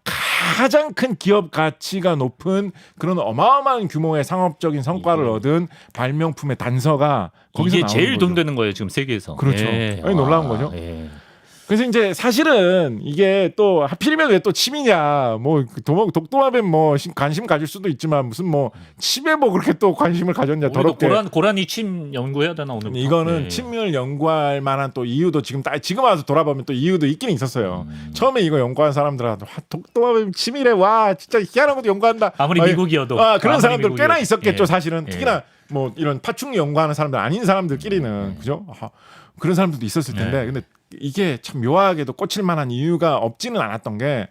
가장 큰 기업 가치가 높은 그런 어마어마한 규모의 상업적인 성과를 얻은 발명품의 단서가 거기서 이게 나오는 제일 거죠. 돈 되는 거예요 지금 세계에서. 그렇죠. 예. 아니, 놀라운 거죠. 예. 그래서 이제 사실은 이게 또 하필이면 왜 또 침이냐 뭐 독도마뱀 뭐 관심 가질 수도 있지만 무슨 뭐 침에 뭐 그렇게 또 관심을 가졌냐 우리도 더럽게 고라니 침 연구해야 되나 오늘? 이거는 침을 연구할 만한 또 이유도 지금 와서 돌아보면 또 이유도 있긴 있었어요. 처음에 이거 연구한 사람들한테 독도마뱀 침이래 와 진짜 희한한 것도 연구한다. 아무리 미국이어도 그런 사람들 꽤나 미국이어도. 있었겠죠. 예. 사실은 예. 특히나 뭐 이런 파충류 연구하는 사람들 아닌 사람들끼리는 그죠? 그런 사람들도 있었을 텐데 근데 이게 참 묘하게도 꽂힐 만한 이유가 없지는 않았던 게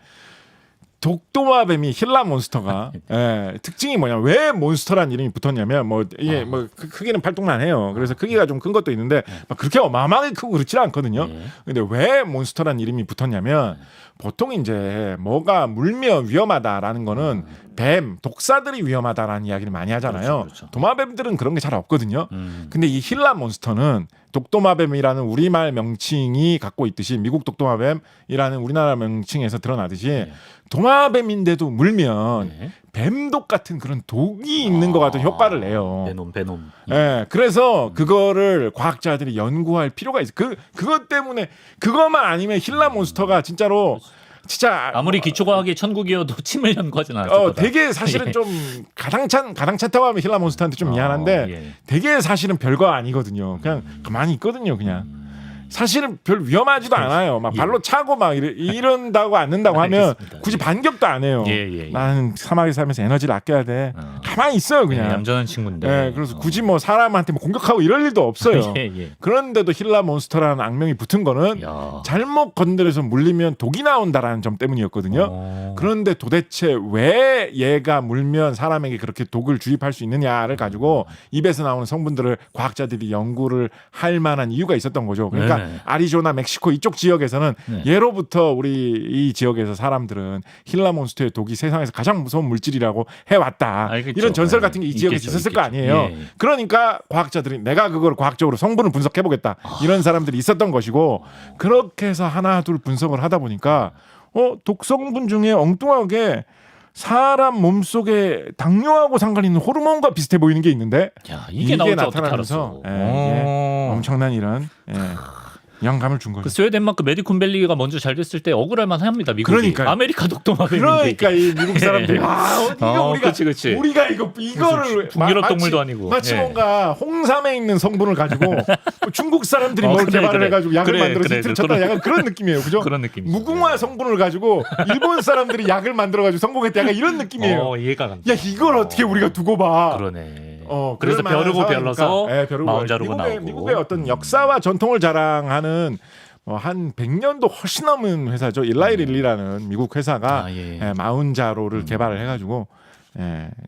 독도마뱀이 힐라 몬스터가 특징이 뭐냐 왜 몬스터란 이름이 붙었냐면 뭐 이게 뭐 크기는 팔뚝만 해요. 그래서 크기가 좀 큰 것도 있는데 막 그렇게 어마어마하게 크고 그렇지 않거든요. 근데 왜 몬스터란 이름이 붙었냐면 보통 이제 뭐가 물면 위험하다라는 거는 뱀, 독사들이 위험하다라는 이야기를 많이 하잖아요. 그렇죠. 도마뱀들은 그런 게 잘 없거든요. 근데 이 힐라 몬스터는 독도마뱀이라는 우리말 명칭이 갖고 있듯이 미국 독도마뱀이라는 우리나라 명칭에서 드러나듯이 도마뱀인데도 물면 뱀독 같은 그런 독이 있는 것 같은 효과를 내요. 베놈. 예, 그래서 그거를 과학자들이 연구할 필요가 있어. 그것 때문에 그것만 아니면 힐라 몬스터가 진짜로 진짜 아무리 기초과학의 천국이어도 침을 연구하진 않았을 거다. 되게 사실은 좀 가당찮다고 하면 힐라 몬스터한테 좀 미안한데 되게 사실은 별거 아니거든요. 그냥 가만히 있거든요. 그냥 사실은 별 위험하지도 않아요. 막 발로 차고 막 이런다고 않는다고 하면 알겠습니다. 굳이 반격도 안 해요. 예. 나는 사막에 살면서 에너지를 아껴야 돼. 가만히 있어요 그냥. 얌전한 친구인데. 그래서 굳이 뭐 사람한테 뭐 공격하고 이럴 일도 없어요. 예. 그런데도 힐라 몬스터라는 악명이 붙은 거는 야. 잘못 건드려서 물리면 독이 나온다라는 점 때문이었거든요. 그런데 도대체 왜 얘가 물면 사람에게 그렇게 독을 주입할 수 있느냐를 가지고 입에서 나오는 성분들을 과학자들이 연구를 할 만한 이유가 있었던 거죠. 그러니까 아리조나, 멕시코 이쪽 지역에서는 예로부터 우리 이 지역에서 사람들은 힐라 몬스터의 독이 세상에서 가장 무서운 물질이라고 해왔다. 알겠죠. 이런 전설 같은 게 이 지역에서 있었을 거 아니에요. 그러니까 과학자들이 내가 그걸 과학적으로 성분을 분석해보겠다. 이런 사람들이 있었던 것이고 그렇게 해서 하나 둘 분석을 하다 보니까 독성분 중에 엉뚱하게 사람 몸속에 당뇨하고 상관 있는 호르몬과 비슷해 보이는 게 있는데 야, 이게 나올 줄 어떻게 나타나면서 알았어? 엄청난 이런 영감을 준 거죠. 그 스웨덴마크 메디콘밸리가 먼저 잘 됐을 때 억울할만 합니다. 미국이. 그러니까요. 아메리카 독도마뱀인데. 그러니까 이 미국 사람들이 이거 그치. 우리가 이거를 북유럽 동물도 아니고. 마치 뭔가 홍삼에 있는 성분을 가지고 중국 사람들이 뭘 개발을 해가지고 약을 만들어서 이틀 쳤다 약간 그런 느낌이에요, 그죠? 그런 느낌. 무궁화 성분을 가지고 일본 사람들이 약을 만들어가지고 성공했다 약간 이런 느낌이에요. 이해가 간다. 야 이걸 어떻게 우리가 두고 봐? 그러네. 그럴 그래서 만한 벼르고 별러서 벼르고. 마흔 자루가 나오고. 미국의 어떤 역사와 전통을 자랑하는 한 100년도 훨씬 넘은 회사죠. 일라이릴리라는 미국 회사가 마운자로를 개발을 해가지고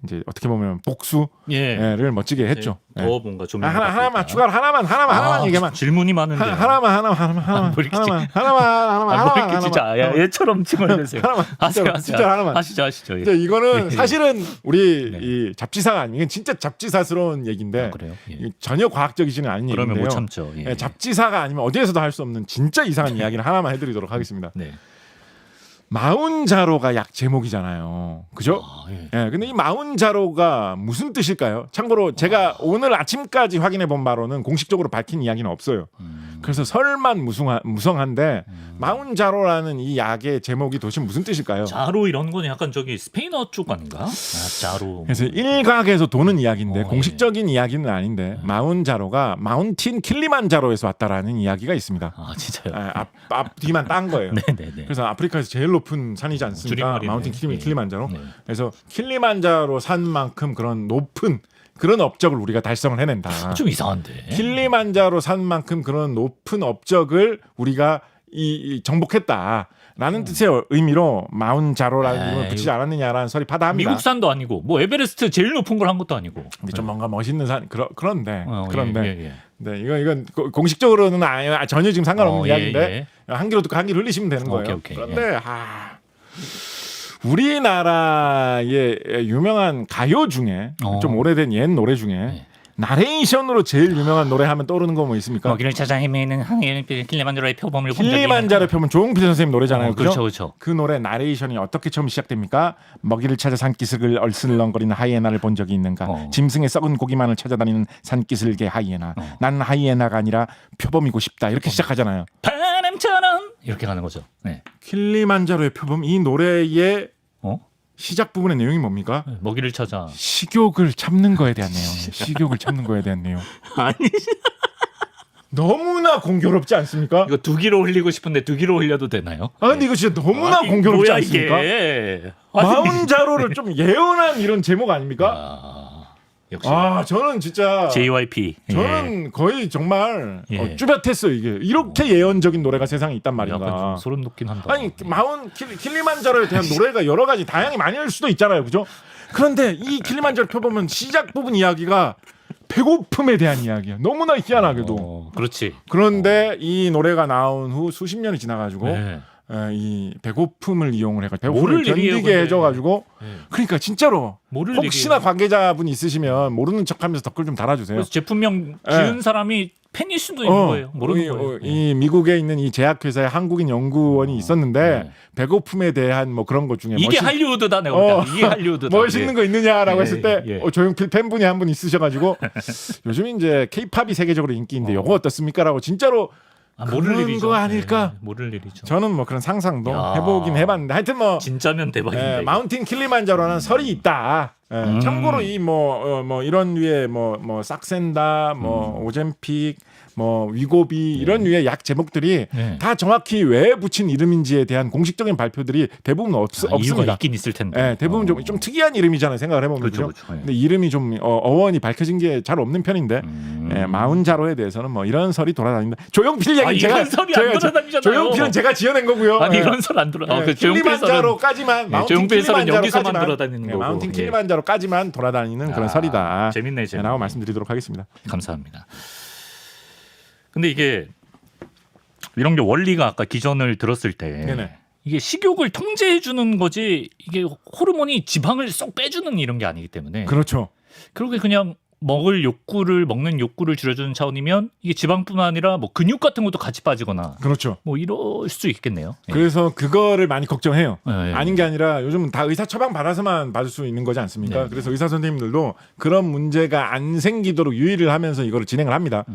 이제 어떻게 보면 복수를 예. 멋지게 했죠. 더 뭔가 좀 하나만 추가로 하나만 얘기만 질문이 많은데. 하나만 뭐 이렇게 진짜 애처럼 칭얼대세요. 진짜 하나만. 하시죠. 예. 근데 이거는 사실은 우리 네. 이 잡지사가 아니고 이건 진짜 잡지사스러운 얘기인데 아, 그래요? 예. 이게 전혀 과학적이지는 않은 그러면 얘기인데요. 못 참죠. 예. 잡지사가 아니면 어디에서도 할 수 없는 진짜 이상한 이야기를 하나만 해드리도록 하겠습니다. 네. 마운자로가 약 제목이잖아요. 그죠? 아, 예. 근데 이 마운자로가 무슨 뜻일까요? 참고로 제가 오늘 아침까지 확인해 본 바로는 공식적으로 밝힌 이야기는 없어요. 그래서 설만 무성한데 마운자로라는 이 약의 제목이 도대체 무슨 뜻일까요? 자로 이런 건 약간 저기 스페인어 쪽 아닌가? 자로. 그래서 일각에서 도는 이야기인데 예. 공식적인 이야기는 아닌데 마운자로가 마운틴 킬리만자로에서 왔다라는 이야기가 있습니다. 아 진짜요? 앞 뒤만 딴 거예요. 네네네. 그래서 아프리카에서 제일 높은 산이지 않습니까? 줄임말이네. 마운틴 예. 킬리만자로. 네. 그래서 킬리만자로 산만큼 그런 높은 그런 업적을 우리가 달성을 해낸다. 좀 이상한데. 킬리만자로 산만큼 그런 높은 업적을 우리가 이 정복했다라는 뜻의 의미로 마운자로라는 이름을 에이, 붙이지 않았느냐라는 설이 파다합니다. 미국산도 아니고 뭐 에베레스트 제일 높은 걸 한 것도 아니고. 근데 좀 뭔가 멋있는 산 그런데 예. 네, 이건 공식적으로는 전혀 지금 상관없는 예, 이야기인데 한 귀로 듣고 한 귀로 흘리시면 되는 거예요. 오케이, 그런데 우리나라의 유명한 가요 중에 좀 오래된 옛 노래 중에 나레이션으로 제일 유명한 노래 하면 떠오르는 거 뭐 있습니까? 거기를 찾아 헤매는 킬리만자로의 표범을 킬리만자로 표면 조용필 선생님 노래잖아요. 그렇죠. 그 노래 나레이션이 어떻게 처음 시작됩니까? 먹이를 찾아 산기슭을 얼슬렁거리는 하이에나를 본 적이 있는가? 짐승의 썩은 고기만을 찾아다니는 산기슭의 하이에나. 난 하이에나가 아니라 표범이고 싶다. 이렇게 시작하잖아요. 바람처럼 이렇게 가는 거죠. 네. 킬리만자로의 표범 이 노래의 시작 부분의 내용이 뭡니까? 먹이를 찾아. 식욕을 참는 거에 대한 내용. 식욕을 참는 거에 대한 내용. 아니 너무나 공교롭지 않습니까? 이거 2기로 흘리고 싶은데 2기로 흘려도 되나요? 근데 이거 진짜 너무나 아니, 공교롭지 뭐야, 않습니까? 이게. 마운자로를 좀 예언한 이런 제목 아닙니까? 역시 저는 진짜 JYP. 저는 거의 정말 예. 쭈뼛했어요. 이게 이렇게 예언적인 노래가 세상에 있단 약간 좀 말인가. 소름 돋긴 한다. 아니 킬리만자로에 대한 노래가 여러 가지 다양히 많이 할 수도 있잖아요, 그죠? 그런데 이 킬리만자로 펴보면 시작 부분 이야기가 배고픔에 대한 이야기야. 너무나 희한하게도. 그렇지. 그런데 이 노래가 나온 후 수십 년이 지나가지고 네. 이 배고픔을 이용을 해가지고 모를 배고픔을 일이에요, 견디게 근데. 해줘가지고 네. 그러니까 진짜로 모를 혹시나 일이에요. 관계자분 있으시면 모르는 척하면서 댓글 좀 달아주세요. 그래서 제품명 지은 사람이 팬일 수도 있는 거예요. 모르는 거예요. 이 미국에 있는 이 제약회사에 한국인 연구원이 있었는데 배고픔에 대한 뭐 그런 것 중에 이게 할리우드다 내가 볼 때. 이게 할리우드다. 멋있는 거 있느냐라고 예, 했을 때 예. 조용필 팬분이 한 분 있으셔가지고 요즘 이제 K-팝이 세계적으로 인기인데 요거 어떻습니까라고 진짜로 모를 그런 일이죠. 거 아닐까? 네, 모를 일이죠. 저는 뭐 그런 상상도 야. 해보긴 해봤는데 하여튼 뭐 진짜면 대박인데. 마운틴 킬리만자로라는 설이 있다. 참고로 이 뭐 이런 류의 뭐 싹센다, 뭐 오젬픽, 뭐 위고비 이런 류의 약 제목들이 네. 다 정확히 왜 붙인 이름인지에 대한 공식적인 발표들이 대부분 이유가 없습니다. 있긴 있을 텐데. 대부분 좀 특이한 이름이잖아요. 생각을 해보면 그렇죠, 그죠? 그렇죠. 근데 이름이 좀 어원이 밝혀진 게 잘 없는 편인데 마운자로에 대해서는 뭐 이런 설이 돌아다닌다. 조용필 얘기 이런 설이 안 돌아다니잖아요. 조용필은 제가 지어낸 거고요. 아니 이런 설 안 돌아. 킬리만자로까지만 마운틴 조용필 설은 여기서만 킬리만자로까지만 돌아다니는 거고. 마운틴 킬리만자로까지만 돌아다니는 그런 설이다. 재밌네. 라고 말씀드리도록 하겠습니다. 감사합니다. 근데 이게 이런 게 원리가 아까 기전을 들었을 때 네네. 이게 식욕을 통제해 주는 거지 이게 호르몬이 지방을 쏙 빼주는 이런 게 아니기 때문에 그렇죠. 그렇게 그냥 먹는 욕구를 줄여주는 차원이면 이게 지방뿐만 아니라 뭐 근육 같은 것도 같이 빠지거나 그렇죠. 뭐 이럴 수 있겠네요. 예. 그래서 그거를 많이 걱정해요. 예. 아닌 게 아니라 요즘은 다 의사 처방 받아서만 받을 수 있는 거지 않습니까? 네. 그래서 의사 선생님들도 그런 문제가 안 생기도록 유의를 하면서 이거를 진행을 합니다.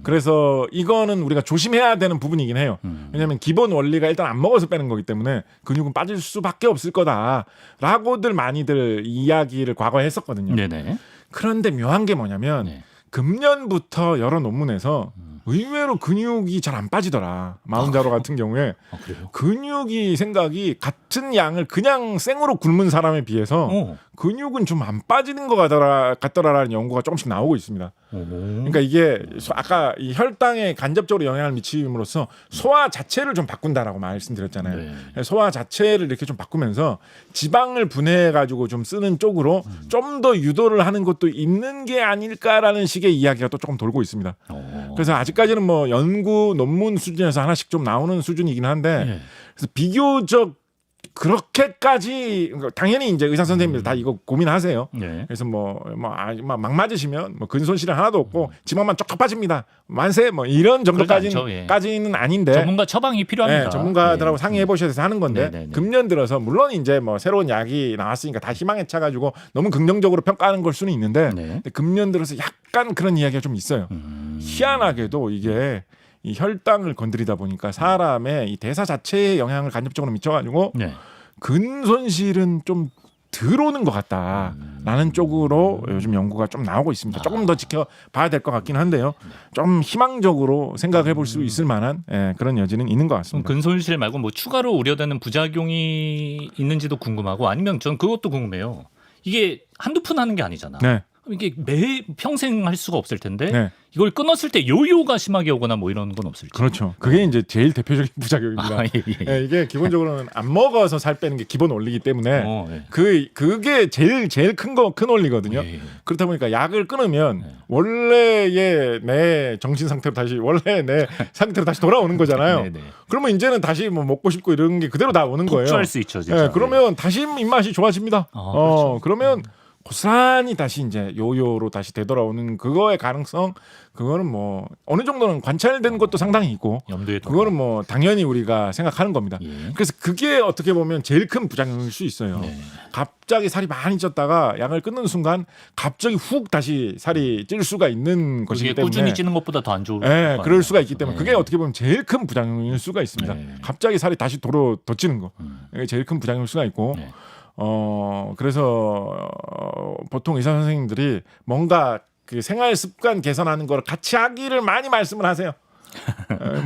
그래서 이거는 우리가 조심해야 되는 부분이긴 해요. 왜냐하면 기본 원리가 일단 안 먹어서 빼는 거기 때문에 근육은 빠질 수밖에 없을 거다라고들 많이들 이야기를 과거에 했었거든요. 네네. 그런데 묘한 게 뭐냐면 네. 금년부터 여러 논문에서 의외로 근육이 잘 안 빠지더라. 마운자로 같은 경우에 그래요? 근육이 생각이 같은 양을 그냥 생으로 굶은 사람에 비해서 근육은 좀 안 빠지는 것 같더라라는 연구가 조금씩 나오고 있습니다. 그러니까 이게 아까 이 혈당에 간접적으로 영향을 미침으로써 소화 자체를 좀 바꾼다라고 말씀드렸잖아요. 네. 소화 자체를 이렇게 좀 바꾸면서 지방을 분해해 가지고 좀 쓰는 쪽으로 좀 더 유도를 하는 것도 있는 게 아닐까라는 식의 이야기가 또 조금 돌고 있습니다. 그래서 아직까지는 뭐 연구 논문 수준에서 하나씩 좀 나오는 수준이긴 한데 네. 그래서 비교적 그렇게까지 당연히 이제 의사 선생님들 다 이거 고민하세요. 네. 그래서 막 맞으시면 뭐 근손실은 하나도 없고 지방만 쪽쪽 빠집니다. 만세 뭐 이런 정도까지는 아닌데 전문가 처방이 필요합니다. 전문가들하고 상의해 보셔서 하는 건데 네네네. 금년 들어서 물론 이제 뭐 새로운 약이 나왔으니까 다 희망에 차가지고 너무 긍정적으로 평가하는 걸 수는 있는데 근데 금년 들어서 약간 그런 이야기가 좀 있어요. 희한하게도 이게 이 혈당을 건드리다 보니까 사람의 이 대사 자체에 영향을 간접적으로 미쳐가지고 근손실은 좀 들어오는 것 같다라는 쪽으로 요즘 연구가 좀 나오고 있습니다. 조금 더 지켜봐야 될 것 같긴 한데요. 좀 희망적으로 생각해 볼 수 있을 만한 그런 여지는 있는 것 같습니다. 근손실 말고 뭐 추가로 우려되는 부작용이 있는지도 궁금하고 아니면 전 그것도 궁금해요. 이게 한두 푼 하는 게 아니잖아. 네. 이게 평생 할 수가 없을 텐데 네. 이걸 끊었을 때 요요가 심하게 오거나 뭐 이런 건 없을지. 그렇죠. 그게 이제 제일 대표적인 부작용입니다. 예. 이게 기본적으로는 안 먹어서 살 빼는 게 기본 원리이기 때문에 예. 그게 제일 큰 원리거든요. 예. 그렇다 보니까 약을 끊으면 원래의 내 정신 상태로 원래 내 상태로 다시 돌아오는 거잖아요. 네네. 그러면 이제는 다시 뭐 먹고 싶고 이런 게 그대로 다 오는 거예요. 폭주할 수 있죠, 진짜. 그러면 다시 입맛이 좋아집니다. 그렇죠. 그러면 고스란히 다시 이제 요요로 다시 되돌아오는 그거의 가능성 그거는 뭐 어느 정도는 관찰된 것도 상당히 있고 염두에 그거는 뭐 당연히 우리가 생각하는 겁니다. 그래서 그게 어떻게 보면 제일 큰 부작용일 수 있어요. 갑자기 살이 많이 쪘다가 약을 끊는 순간 갑자기 훅 다시 살이 찔 수가 있는 것이기 때문에 꾸준히 찌는 것보다 더 안 좋을 그럴 수가 있기 때문에 그게 어떻게 보면 제일 큰 부작용일 수가 있습니다. 갑자기 살이 다시 도로 더 찌는 거 이게 제일 큰 부작용일 수가 있고 그래서 보통 의사 선생님들이 뭔가 그 생활 습관 개선하는 걸 같이 하기를 많이 말씀을 하세요.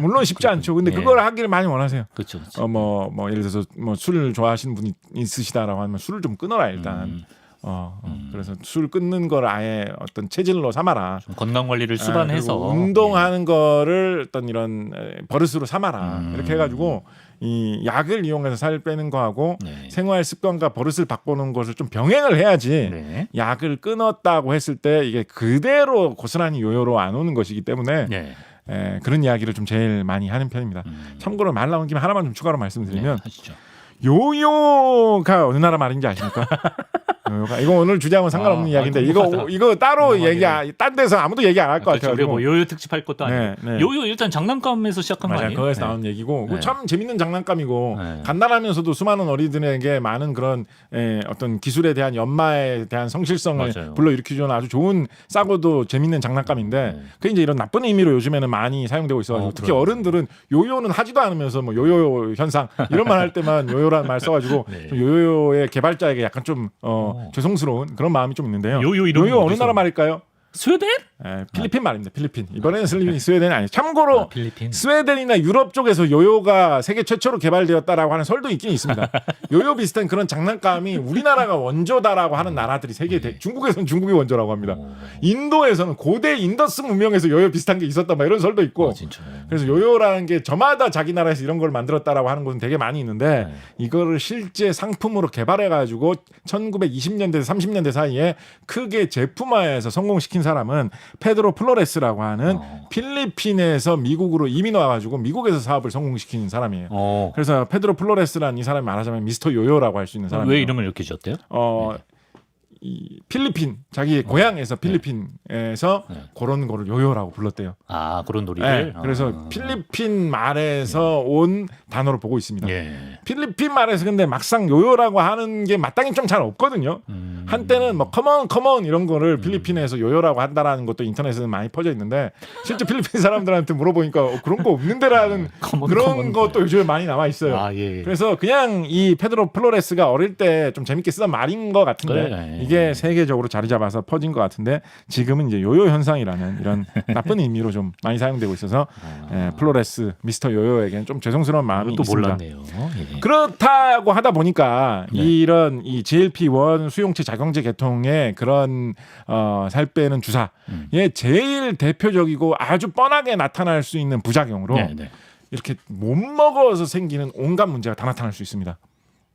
물론 쉽지 않죠. 근데 그걸 하기를 많이 원하세요. 그렇죠. 뭐 예를 들어서 뭐 술을 좋아하시는 분이 있으시다라고 하면 술을 좀 끊어라 일단. 그래서 술 끊는 걸 아예 어떤 체질로 삼아라. 건강 관리를 수반해서 운동하는 거를 어떤 이런 버릇으로 삼아라. 이렇게 해가지고 이 약을 이용해서 살 빼는 거하고 생활 습관과 버릇을 바꾸는 것을 좀 병행을 해야지 약을 끊었다고 했을 때 이게 그대로 고스란히 요요로 안 오는 것이기 때문에 그런 이야기를 좀 제일 많이 하는 편입니다. 참고로 말 나온 김에 하나만 좀 추가로 말씀드리면 하시죠. 요요가 어느 나라 말인지 아십니까? 요요가 이거 오늘 주제하고는 상관없는 이야기인데 이거 따로 딴 데서 아무도 얘기 안 할 것 같아요. 우리가 뭐 요요 특집할 것도 아니고 요요 일단 장난감에서 시작한 거 아니에요? 거기서 나온 얘기고 참 재밌는 장난감이고 간단하면서도 수많은 어린이들에게 많은 그런 어떤 기술에 대한 연마에 대한 성실성을 불러일으키는 아주 좋은 싸고도 재밌는 장난감인데 그게 이제 이런 나쁜 의미로 요즘에는 많이 사용되고 있어가지고 특히 어른들은 요요는 하지도 않으면서 뭐 요요 현상 이런 말 할 때만 요요라는 말 써가지고 좀 요요의 개발자에게 약간 좀 죄송스러운 그런 마음이 좀 있는데요. 요요 어느 나라 말일까요? 스웨덴? 필리핀 말입니다. 필리핀. 이번에는 스웨덴이 아니에요. 참고로 필리핀. 스웨덴이나 유럽 쪽에서 요요가 세계 최초로 개발되었다라고 하는 설도 있긴 있습니다. 요요 비슷한 그런 장난감이 우리나라가 원조다라고 하는 나라들이 중국에서는 중국이 원조라고 합니다. 인도에서는 고대 인더스 문명에서 요요 비슷한 게 있었다 막 이런 설도 있고. 그래서 요요라는 게 저마다 자기 나라에서 이런 걸 만들었다라고 하는 곳은 되게 많이 있는데 이거를 실제 상품으로 개발해 가지고 1920년대 30년대 사이에 크게 제품화해서 성공시킨 사람은 페드로 플로레스라고 하는 필리핀에서 미국으로 이민 와가지고 미국에서 사업을 성공시킨 사람이에요. 그래서 페드로 플로레스라는 이 사람이 말하자면 미스터 요요라고 할 수 있는 사람이에요. 왜 이름을 이렇게 지었대요? 이 필리핀 자기의 고향에서 필리핀에서 그런 거를 요요라고 불렀대요. 그런 놀이를. 그래서 필리핀 말에서 온 단어로 보고 있습니다. 필리핀 말에서 근데 막상 요요라고 하는 게 마땅히 좀 잘 없거든요. 한때는 뭐 컴온 이런 거를 필리핀에서 요요라고 한다라는 것도 인터넷에는 많이 퍼져 있는데 실제 필리핀 사람들한테 물어보니까 그런 거 없는데라는 그런 것도 요즘에 많이 남아 있어요. 아, 예. 그래서 그냥 이 페드로 플로레스가 어릴 때 좀 재밌게 쓰던 말인 것 같은데 그래. 이게 세계적으로 자리 잡아서 퍼진 것 같은데 지금은 이제 요요 현상이라는 이런 나쁜 의미로 좀 많이 사용되고 있어서 플로레스 미스터 요요에게는 좀 죄송스러운 마음이 또 있습니다. 몰랐네요. 예. 그렇다고 하다 보니까 네. 이런 이 GLP-1 수용체 작용제 계통의 그런 살 빼는 주사의 제일 대표적이고 아주 뻔하게 나타날 수 있는 부작용으로 네, 네. 이렇게 못 먹어서 생기는 온갖 문제가 다 나타날 수 있습니다.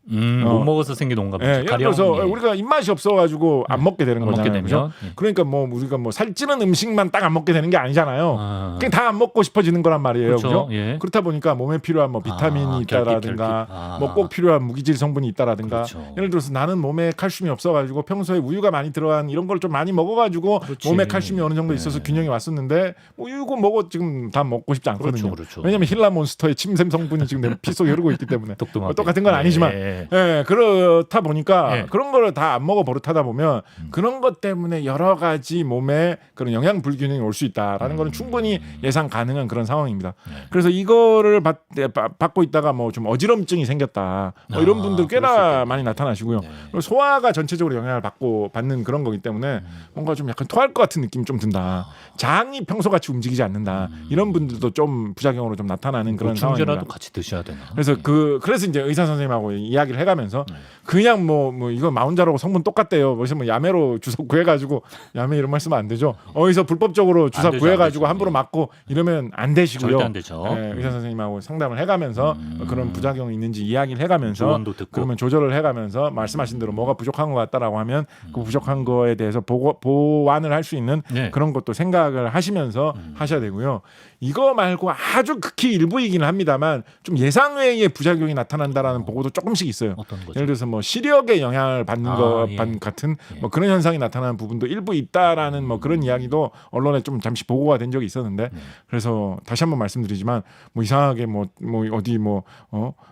못 먹어서 생긴 온갖 문제. 예를 들어서 우리가 입맛이 없어가지고 안 먹게 되는 안 먹게 거잖아요. 되면, 그죠? 예. 그러니까 뭐 우리가 뭐 살찌는 음식만 딱 안 먹게 되는 게 아니잖아요. 그냥 다 안 먹고 싶어지는 거란 말이에요. 그렇죠. 그죠? 예. 그렇다 보니까 몸에 필요한 뭐 비타민이 있다라든가 결핍. 뭐 꼭 필요한 무기질 성분이 있다라든가 그렇죠. 예를 들어서 나는 몸에 칼슘이 없어가지고 평소에 우유가 많이 들어간 이런 걸 좀 많이 먹어가지고 그렇지. 몸에 칼슘이 어느 정도 있어서 균형이 왔었는데 뭐 이거 먹어 지금 다 먹고 싶지 않거든요. 그렇죠. 왜냐하면 힐라몬스터의 침샘 성분이 지금 내 피 속에 흐르고 있기 때문에 똑똑하게. 뭐 똑같은 건 아니지만 예. 그렇다 보니까 예. 그런 거를 다 안 먹어 버릇하다 보면 그런 것 때문에 여러 가지 몸에 그런 영양 불균형이 올 수 있다라는 거는 충분히 예상 가능한 그런 상황입니다. 그래서 이거를 받고 있다가 뭐 좀 어지럼증이 생겼다 뭐 이런 분들 그럴 수 꽤나 있겠네. 많이 나타나시고요. 네. 그리고 소화가 전체적으로 영향을 받는 그런 거기 때문에 뭔가 좀 약간 토할 것 같은 느낌이 좀 든다. 장이 평소같이 움직이지 않는다. 이런 분들도 좀 부작용으로 좀 나타나는 그런 상황입니다. 보충제라도 같이 드셔야 되나? 그래서 그래서 이제 의사 선생님하고 이야기를 해가면서 그냥 뭐 이거 마운자라고 성분 똑같대요. 그래서 뭐 야매로 주사 구해가지고 야매 이런 말 쓰면 안 되죠. 어디서 불법적으로 주사 안 되죠, 구해가지고 안 되죠. 함부로 맞고 이러면 안 되시고요. 절대 안 되죠. 의사 선생님하고 상담을 해가면서 그런 부작용이 있는지 이야기를 해가면서 조언도 듣고. 그러면 조절을 해가면서 말씀하신 대로 뭐가 부족한 것 같다라고 하면 그 부족한 거에 대해서 보완을 할 수 있는 네. 그런 것도 생각을 하시면서 하셔야 되고요. 이거 말고 아주 극히 일부이긴 합니다만 좀 예상외의 부작용이 나타난다라는 보고도 조금씩 있어요. 어떤 거죠? 예를 들어서 뭐 시력에 영향을 받는 것 예. 같은 예. 뭐 그런 현상이 나타나는 부분도 일부 있다라는 뭐 그런 이야기도 언론에 좀 잠시 보고가 된 적이 있었는데 그래서 다시 한번 말씀드리지만 뭐 이상하게 뭐 어디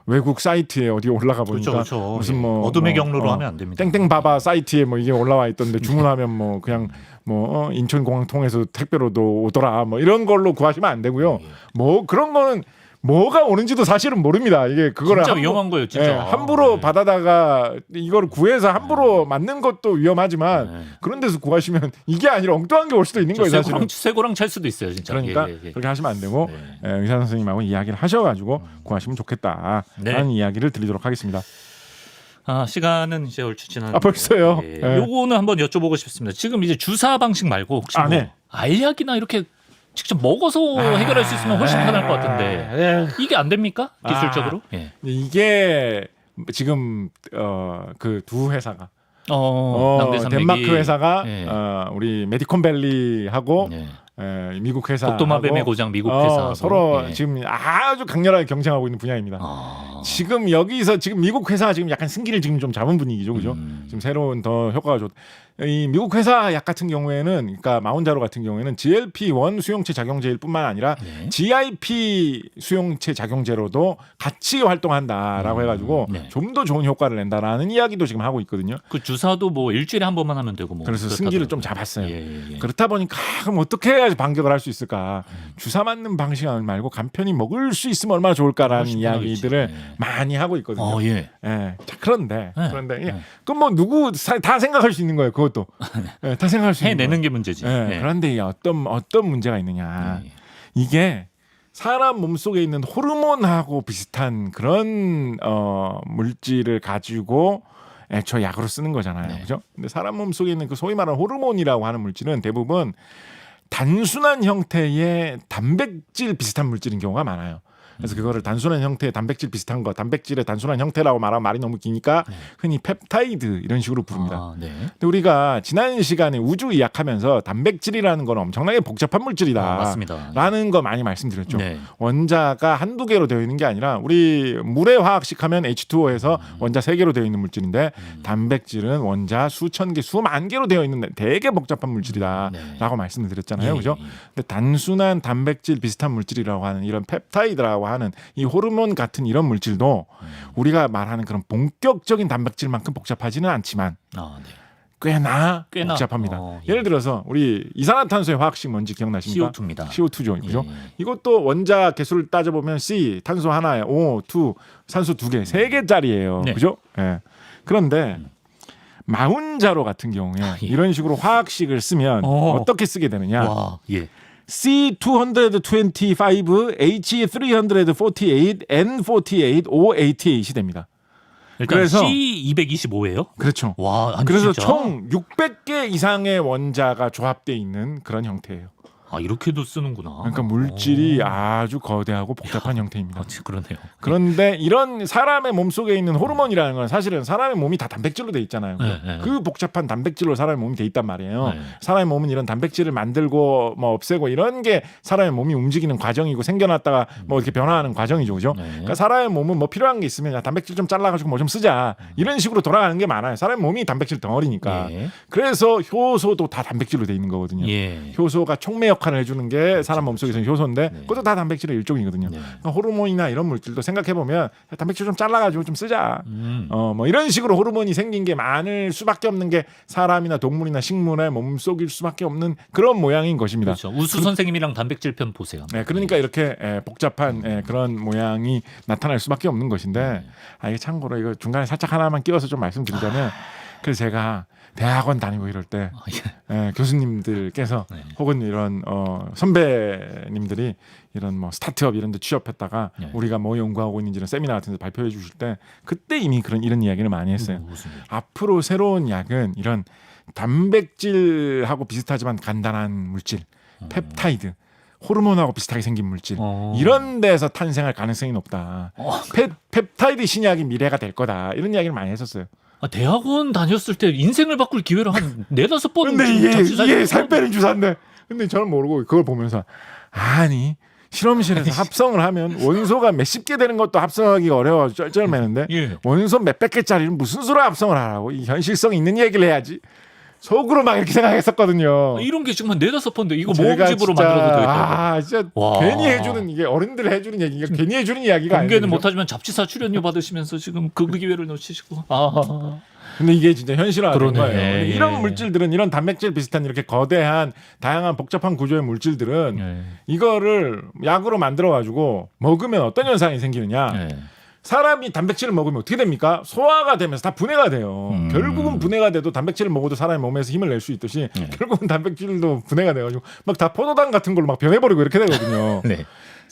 외국 사이트에 어디 올라가 보니까 그렇죠. 무슨 예. 뭐 어둠의 경로로 하면 안 됩니다. 땡땡바바 사이트에 뭐 이게 올라와 있던데 주문하면 뭐 그냥 뭐 인천공항 통해서 택배로도 오더라 뭐 이런 걸로 구하시면 안 되고요. 뭐 그런 거는 뭐가 오는지도 사실은 모릅니다. 이게 그거를 진짜 위험한 거예요, 진짜. 함부로 네. 받아다가 이걸 구해서 함부로 맞는 것도 위험하지만 네. 그런 데서 구하시면 이게 아니라 엉뚱한 게 올 수도 있는 거예요, 사실은. 쇠고랑 찰 수도 있어요, 진짜. 그러니까 예. 그렇게 하시면 안 되고 네. 의사 선생님하고 이야기를 하셔가지고 구하시면 좋겠다라는 네. 이야기를 드리도록 하겠습니다. 시간은 이제 얼추 지났는데. 아, 벌써요? 예. 네. 요거는 한번 여쭤보고 싶습니다. 지금 이제 주사 방식 말고 혹시 뭐 네. 알약이나 이렇게 직접 먹어서 해결할 수 있으면 훨씬 편할 것 같은데 이게 안 됩니까? 기술적으로? 예. 이게 지금 그 두 회사가 남대산 덴마크 맥이- 회사가 예. 우리 메디콘밸리하고 예. 미국 회사 독도마뱀의 고장 미국 회사하고. 서로 예. 지금 아주 강렬하게 경쟁하고 있는 분야입니다. 지금 여기서 지금 미국 회사 지금 약간 승기를 지금 좀 잡은 분위기죠, 그죠? 지금 새로운 더 효과가 좋. 이 미국 회사 약 같은 경우에는, 그러니까 마운자로 같은 경우에는 GLP-1 수용체 작용제일뿐만 아니라 네. GIP 수용체 작용제로도 같이 활동한다라고 해가지고 네. 좀 더 좋은 효과를 낸다라는 이야기도 지금 하고 있거든요. 그 주사도 뭐 일주일에 한 번만 하면 되고 뭐. 그래서 그렇다더라고요. 승기를 좀 잡았어요. 예. 그렇다 보니까 그럼 어떻게 해야지 반격을 할 수 있을까? 주사 맞는 방식 말고 간편히 먹을 수 있으면 얼마나 좋을까라는 훨씬 이야기들을 편하겠지. 예. 많이 하고 있거든요. 예. 자, 그런데 네. 그럼 뭐 누구 다 생각할 수 있는 거예요. 그것도 다 생각할 수 있는 해내는 거예요. 게 문제지. 예, 예. 그런데 이게 어떤 문제가 있느냐? 예. 이게 사람 몸속에 있는 호르몬하고 비슷한 그런 물질을 가지고 애초 약으로 쓰는 거잖아요. 네. 그죠? 근데 사람 몸속에 있는 그 소위 말하는 호르몬이라고 하는 물질은 대부분 단순한 형태의 단백질 비슷한 물질인 경우가 많아요. 그래서 그거를 단순한 형태의 단백질 비슷한 거, 단백질의 단순한 형태라고 말하면 말이 너무 기니까 흔히 펩타이드 이런 식으로 부릅니다. 네. 근데 우리가 지난 시간에 우주의학하면서 단백질이라는 건 엄청나게 복잡한 물질이다. 맞습니다. 라는 거 많이 말씀드렸죠. 네. 원자가 한두 개로 되어 있는 게 아니라 우리 물의 화학식 하면 H2O에서 원자 3개로 되어 있는 물질인데 단백질은 원자 수천 개, 수만 개로 되어 있는 되게 복잡한 물질이다. 네. 라고 말씀을 드렸잖아요. 예, 그죠? 예. 근데 단순한 단백질 비슷한 물질이라고 하는 이런 펩타이드라고 하는 이 호르몬 같은 이런 물질도 우리가 말하는 그런 본격적인 단백질만큼 복잡하지는 않지만 네. 꽤나 꽤나. 복잡합니다. 예. 예를 들어서 우리 이산화탄소의 화학식 뭔지 기억나십니까? CO2입니다. CO2죠. 그죠? 예. 이것도 원자 개수를 따져보면 C, 탄소 하나에 O2, 산소 2개, 3개짜리예요. 네. 그죠? 예. 그런데 마운자로 같은 경우에 예. 이런 식으로 화학식을 쓰면 어떻게 쓰게 되느냐? 와, 예. C225, H348, N48, O88이 됩니다. 일단 그래서- C225예요? 그렇죠. 와, 아니, 그래서 진짜? 총 600개 이상의 원자가 조합되어 있는 그런 형태예요. 아, 이렇게도 쓰는구나. 그러니까 물질이 아주 거대하고 복잡한 형태입니다. 아, 그러네요. 그런데 이런 사람의 몸속에 있는 호르몬이라는 건 사실은 사람의 몸이 다 단백질로 돼 있잖아요. 네, 네. 그 복잡한 단백질로 사람의 몸이 돼 있단 말이에요. 네. 사람의 몸은 이런 단백질을 만들고 뭐 없애고 이런 게 사람의 몸이 움직이는 과정이고 생겨났다가 뭐 이렇게 변화하는 과정이죠. 그죠? 네. 그러니까 사람의 몸은 뭐 필요한 게 있으면 야, 단백질 좀 잘라가지고 뭐 좀 쓰자. 이런 식으로 돌아가는 게 많아요. 사람의 몸이 단백질 덩어리니까. 예. 그래서 효소도 다 단백질로 돼 있는 거거든요. 예. 효소가 촉매 역할을 해주는 게 사람 몸속에서는 효소인데 네. 그것도 다 단백질의 일종이거든요. 네. 그러니까 호르몬이나 이런 물질도 생각해 보면 단백질 좀 잘라가지고 좀 쓰자. 뭐 이런 식으로 호르몬이 생긴 게 많을 수밖에 없는 게 사람이나 동물이나 식물의 몸속일 수밖에 없는 그런 모양인 것입니다. 그렇죠. 우수 선생님이랑 단백질 편 보세요. 네, 그러니까 이렇게 복잡한 그런 모양이 나타날 수밖에 없는 것인데 이게 참고로 이거 중간에 살짝 하나만 끼워서 좀 말씀드리자면 그래서 제가 대학원 다니고 이럴 때 아, 예. 교수님들께서 네. 혹은 이런 선배님들이 이런 뭐 스타트업 이런 데 취업했다가 네. 우리가 뭐 연구하고 있는지는 세미나 같은 데 발표해 주실 때 그때 이미 이런 이야기를 많이 했어요. 무슨 일? 앞으로 새로운 약은 이런 단백질하고 비슷하지만 간단한 물질, 펩타이드, 호르몬하고 비슷하게 생긴 물질 이런 데서 탄생할 가능성이 높다. 펩타이드 신약이 미래가 될 거다. 이런 이야기를 많이 했었어요. 아, 대학원 다녔을 때 인생을 바꿀 기회를 한 4-5번 근데 이게 살 빼는 주사인데 근데 저는 모르고 그걸 보면서 아니 실험실에서 합성을 하면 원소가 몇십 개 되는 것도 합성하기가 어려워 쩔쩔매는데 예. 원소 몇백 개짜리는 무슨 수로 합성을 하라고 이 현실성 있는 얘기를 해야지 속으로 막 이렇게 생각했었거든요. 이런 게 지금 한 4-5번데 이거 제가 모음집으로 진짜, 만들어도 되겠다. 진짜 와. 괜히 해주는 이게 어른들 해주는 얘기가 괜히 해주는 이야기가 아니에요. 공개는 못하지만 잡지사 출연료 받으시면서 지금 그 기회를 놓치시고. 근데 이게 진짜 현실화된 그러네. 거예요. 예, 근데 예. 이런 물질들은 이런 단백질 비슷한 이렇게 거대한 다양한 복잡한 구조의 물질들은 예. 이거를 약으로 만들어 가지고 먹으면 어떤 현상이 생기느냐? 예. 사람이 단백질을 먹으면 어떻게 됩니까? 소화가 되면서 다 분해가 돼요. 결국은 분해가 돼도 단백질을 먹어도 사람의 몸에서 힘을 낼 수 있듯이 결국은 단백질도 분해가 돼가지고 막 다 포도당 같은 걸로 막 변해버리고 이렇게 되거든요. 네.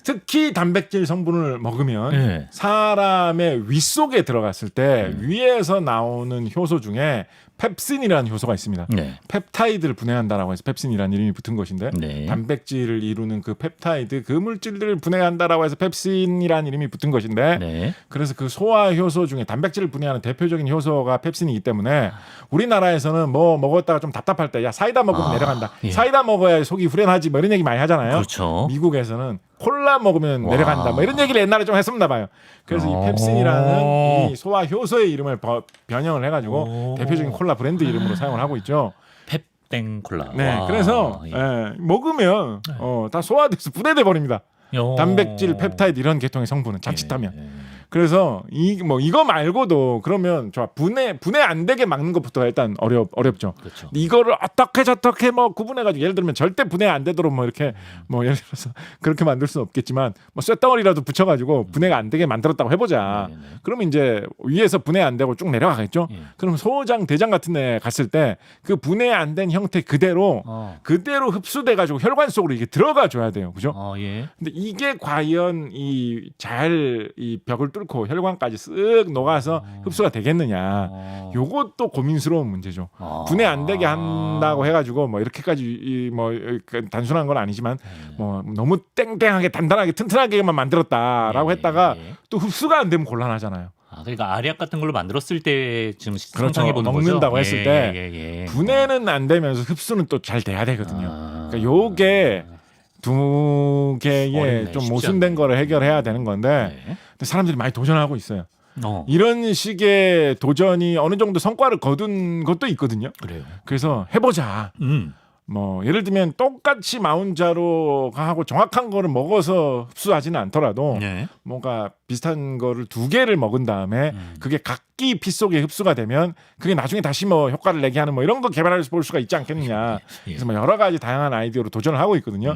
특히 단백질 성분을 먹으면 네. 사람의 위 속에 들어갔을 때 위에서 나오는 효소 중에 펩신이라는 효소가 있습니다. 네. 펩타이드를 분해한다라고 해서 펩신이라는 이름이 붙은 것인데 네. 단백질을 이루는 그 펩타이드 그 물질들을 분해한다라고 해서 펩신이라는 이름이 붙은 것인데 네. 그래서 그 소화 효소 중에 단백질을 분해하는 대표적인 효소가 펩신이기 때문에 우리나라에서는 뭐 먹었다가 좀 답답할 때 야 사이다 먹으면 내려간다. 예. 사이다 먹어야 속이 후련하지 뭐 이런 얘기 많이 하잖아요. 그렇죠. 미국에서는 콜라 먹으면 와. 내려간다 뭐 이런 얘기를 옛날에 좀 했었나 봐요. 그래서 이 펩신이라는 이 소화 효소의 이름을 변형을 해가지고 대표적인 콜라 브랜드 이름으로 사용을 하고 있죠. 펩땡 콜라. 네, 와. 그래서 먹으면 다 소화돼서 분해돼 버립니다. 단백질, 펩타이드 이런 계통의 성분은 자칫하면. 그래서 이거 말고도 그러면 분해 안 되게 막는 것부터 일단 어렵죠. 그렇죠. 이거를 어떻게 저떻게 뭐 구분해가지고 예를 들면 절대 분해 안 되도록 뭐 이렇게 뭐 예를 들어서 그렇게 만들 수는 없겠지만 뭐 쇳덩어리라도 붙여가지고 분해가 안 되게 만들었다고 해보자. 그러면 이제 위에서 분해 안 되고 쭉 내려가겠죠. 그럼 소장, 대장 같은 데 갔을 때 그 분해 안 된 형태 그대로 흡수돼가지고 혈관 속으로 이게 들어가 줘야 돼요. 그죠? 예. 근데 이게 과연 이 벽을 뚫고 혈관까지 쓱 녹아서 흡수가 되겠느냐. 요것도 고민스러운 문제죠. 분해 안 되게 한다고 해가지고 뭐 이렇게까지 단순한 건 아니지만 뭐 너무 땡땡하게 단단하게 튼튼하게만 만들었다라고 했다가 또 흡수가 안 되면 곤란하잖아요. 그러니까 알약 같은 걸로 만들었을 때 지금 그렇죠. 상상해 보는 거죠. 먹는다고 했을 때 분해는 안 되면서 흡수는 또 잘 돼야 되거든요. 그러니까 요게 두 개의 어렵네, 좀 쉽지 모순된 않네. 거를 해결해야 되는 건데 네. 근데 사람들이 많이 도전하고 있어요. 이런 식의 도전이 어느 정도 성과를 거둔 것도 있거든요. 그래요. 그래서 해보자. 뭐 예를 들면 똑같이 마운자로가 하고 정확한 거를 먹어서 흡수하지는 않더라도 네. 뭔가 비슷한 거를 두 개를 먹은 다음에 그게 각기 피 속에 흡수가 되면 그게 나중에 다시 뭐 효과를 내게 하는 뭐 이런 거 개발할 볼 수가 있지 않겠느냐. 예. 그래서 뭐 여러 가지 다양한 아이디어로 도전을 하고 있거든요.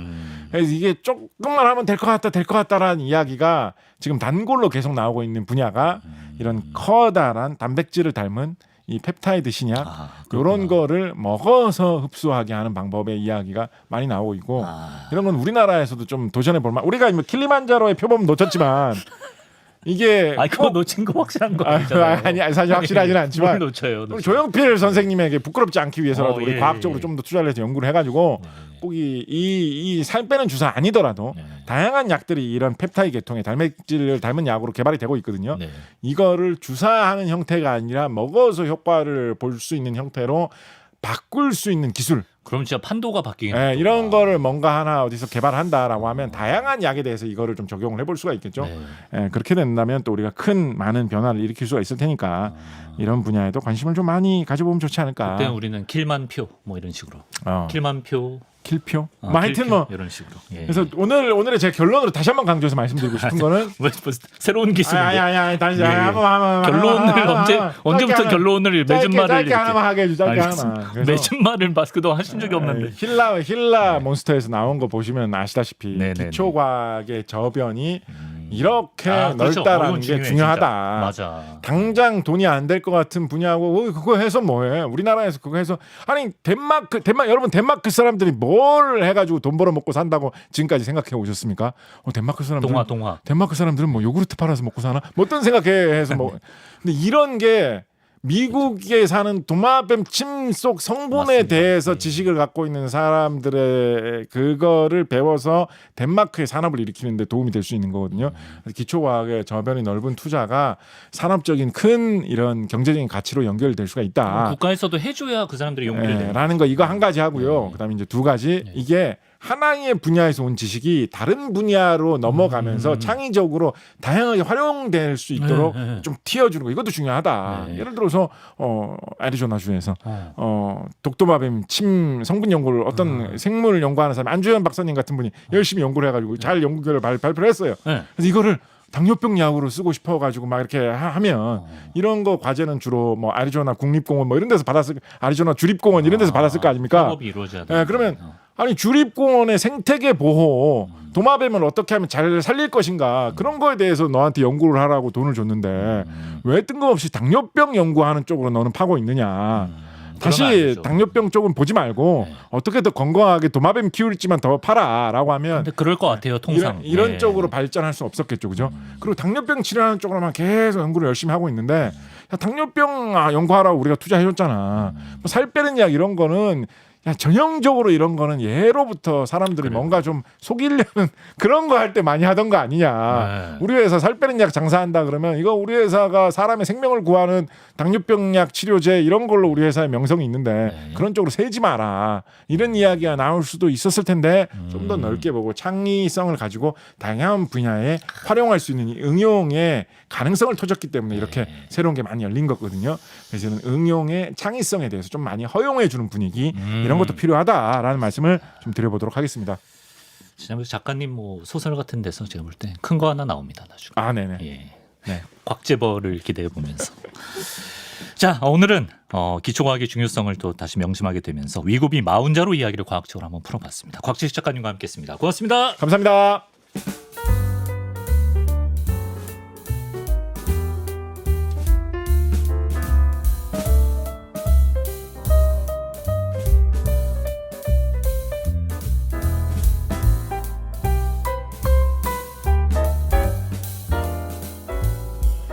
그래서 이게 조금만 하면 될 것 같다라는 이야기가 지금 단골로 계속 나오고 있는 분야가 이런 커다란 단백질을 닮은 이 펩타이드 신약 이런 거를 먹어서 흡수하게 하는 방법의 이야기가 많이 나오고 있고 이런 건 우리나라에서도 좀 도전해 볼 만. 우리가 뭐 킬리만자로의 표범 놓쳤지만 이게 그거 놓친 거 확실한 거 아니잖아요. 아니 사실 확실하지는 않지만 뭘 놓쳐요. 우리 조영필 선생님에게 부끄럽지 않기 위해서라도 우리 예, 과학적으로 예. 좀 더 투자를 해서 연구를 해가지고 꼭 이 살 빼는 주사 아니더라도 다양한 약들이 이런 펩타이드 계통의 단백질을 닮은 약으로 개발이 되고 있거든요. 네. 이거를 주사하는 형태가 아니라 먹어서 효과를 볼 수 있는 형태로 바꿀 수 있는 기술. 그럼 진짜 판도가 바뀌긴 예, 하겠다. 이런 거를 뭔가 하나 어디서 개발한다라고 하면 다양한 약에 대해서 이거를 좀 적용을 해볼 수가 있겠죠. 네. 예, 그렇게 된다면 또 우리가 많은 변화를 일으킬 수가 있을 테니까 이런 분야에도 관심을 좀 많이 가져보면 좋지 않을까. 그때 우리는 킬만표 뭐 이런 식으로. 킬만표. 킬표. 뭐 하여튼 킬표, 뭐 이런 식으로. 예. 그래서 오늘의 제 결론으로 다시 한번 강조해서 말씀드리고 싶은 거는 뭐 새로운 기술인데. 아니 다시 예. 한번 결론을 언제부터 결론을 맺은 말을 짧게 이렇게. 하나만 하게 해줘. 짧게 알겠습니다. 하나만. 그래서 맺은 말을 그동안 하신 적이 없는데. 힐라 몬스터에서 나온 거 보시면 아시다시피 네네네. 기초과학의 저변이 이렇게 그렇죠. 넓다라는 게 중요해, 중요하다. 진짜. 맞아. 당장 돈이 안 될 것 같은 분야고 그거 해서 뭐해? 우리나라에서 그거 해서 아니 덴마크 여러분 덴마크 사람들이 뭘 해가지고 돈 벌어 먹고 산다고 지금까지 생각해 오셨습니까? 덴마크 사람들은 동화. 덴마크 사람들은 뭐 요구르트 팔아서 먹고 사나? 뭐 어떤 생각해서 뭐 근데 이런 게 미국에 사는 도마뱀 침 속 성분에 맞습니다. 대해서 지식을 갖고 있는 사람들의 그거를 배워서 덴마크의 산업을 일으키는 데 도움이 될 수 있는 거거든요. 그래서 기초과학의 저변이 넓은 투자가 산업적인 큰 이런 경제적인 가치로 연결될 수가 있다. 국가에서도 해줘야 그 사람들이 용기를 내는. 라는 거 이거 한 가지 하고요. 그다음에 이제 두 가지 이게 하나의 분야에서 온 지식이 다른 분야로 넘어가면서 창의적으로 다양하게 활용될 수 있도록 좀 튀어주는 거 이것도 중요하다. 예를 들어서 애리조나주에서 독도마뱀 침 성분 연구를 어떤 생물 연구하는 사람 안주현 박사님 같은 분이 열심히 연구를 해가지고 잘 연구 결과를 발표를 했어요. 그래서 이거를 당뇨병 약으로 쓰고 싶어가지고 막 이렇게 하면 이런 거 과제는 주로 뭐 아리조나 국립공원 뭐 이런 데서 받았을 아리조나 주립공원 이런 데서 받았을 거 아닙니까? 협업이 이루어져야 돼. 예, 그러면 아니 주립공원의 생태계 보호 도마뱀을 어떻게 하면 잘 살릴 것인가 그런 거에 대해서 너한테 연구를 하라고 돈을 줬는데 왜 뜬금없이 당뇨병 연구하는 쪽으로 너는 파고 있느냐. 다시 당뇨병 쪽은 보지 말고 어떻게 더 건강하게 도마뱀 키울지만 더 팔아라고 하면 근데 그럴 것 같아요. 통상 이런 쪽으로 발전할 수 없었겠죠, 그죠? 그리고 당뇨병 치료하는 쪽으로만 계속 연구를 열심히 하고 있는데 야, 당뇨병 연구하라고 우리가 투자해줬잖아. 뭐 살 빼는 약 이런 거는 야, 전형적으로 이런 거는 예로부터 사람들이 뭔가 좀 속이려는 그런 거 할 때 많이 하던 거 아니냐. 우리 회사 살 빼는 약 장사한다 그러면 이거 우리 회사가 사람의 생명을 구하는 당뇨병 약 치료제 이런 걸로 우리 회사의 명성이 있는데 그런 쪽으로 세지 마라. 이런 이야기가 나올 수도 있었을 텐데 좀 더 넓게 보고 창의성을 가지고 다양한 분야에 활용할 수 있는 응용의 가능성을 터졌기 때문에 이렇게 새로운 게 많이 열린 거거든요. 그래서 저는 응용의 창의성에 대해서 좀 많이 허용해 주는 분위기 이런 것도 필요하다라는 말씀을 좀 드려보도록 하겠습니다. 지난번 작가님 뭐 소설 같은 데서 제가 볼 때 큰 거 하나 나옵니다. 나중에. 아, 네네. 예. 네. 곽재벌을 기대해 보면서. 자, 오늘은 기초과학의 중요성을 또 다시 명심하게 되면서 위고비 마운자로 이야기를 과학적으로 한번 풀어봤습니다. 곽재식 작가님과 함께했습니다. 고맙습니다. 감사합니다.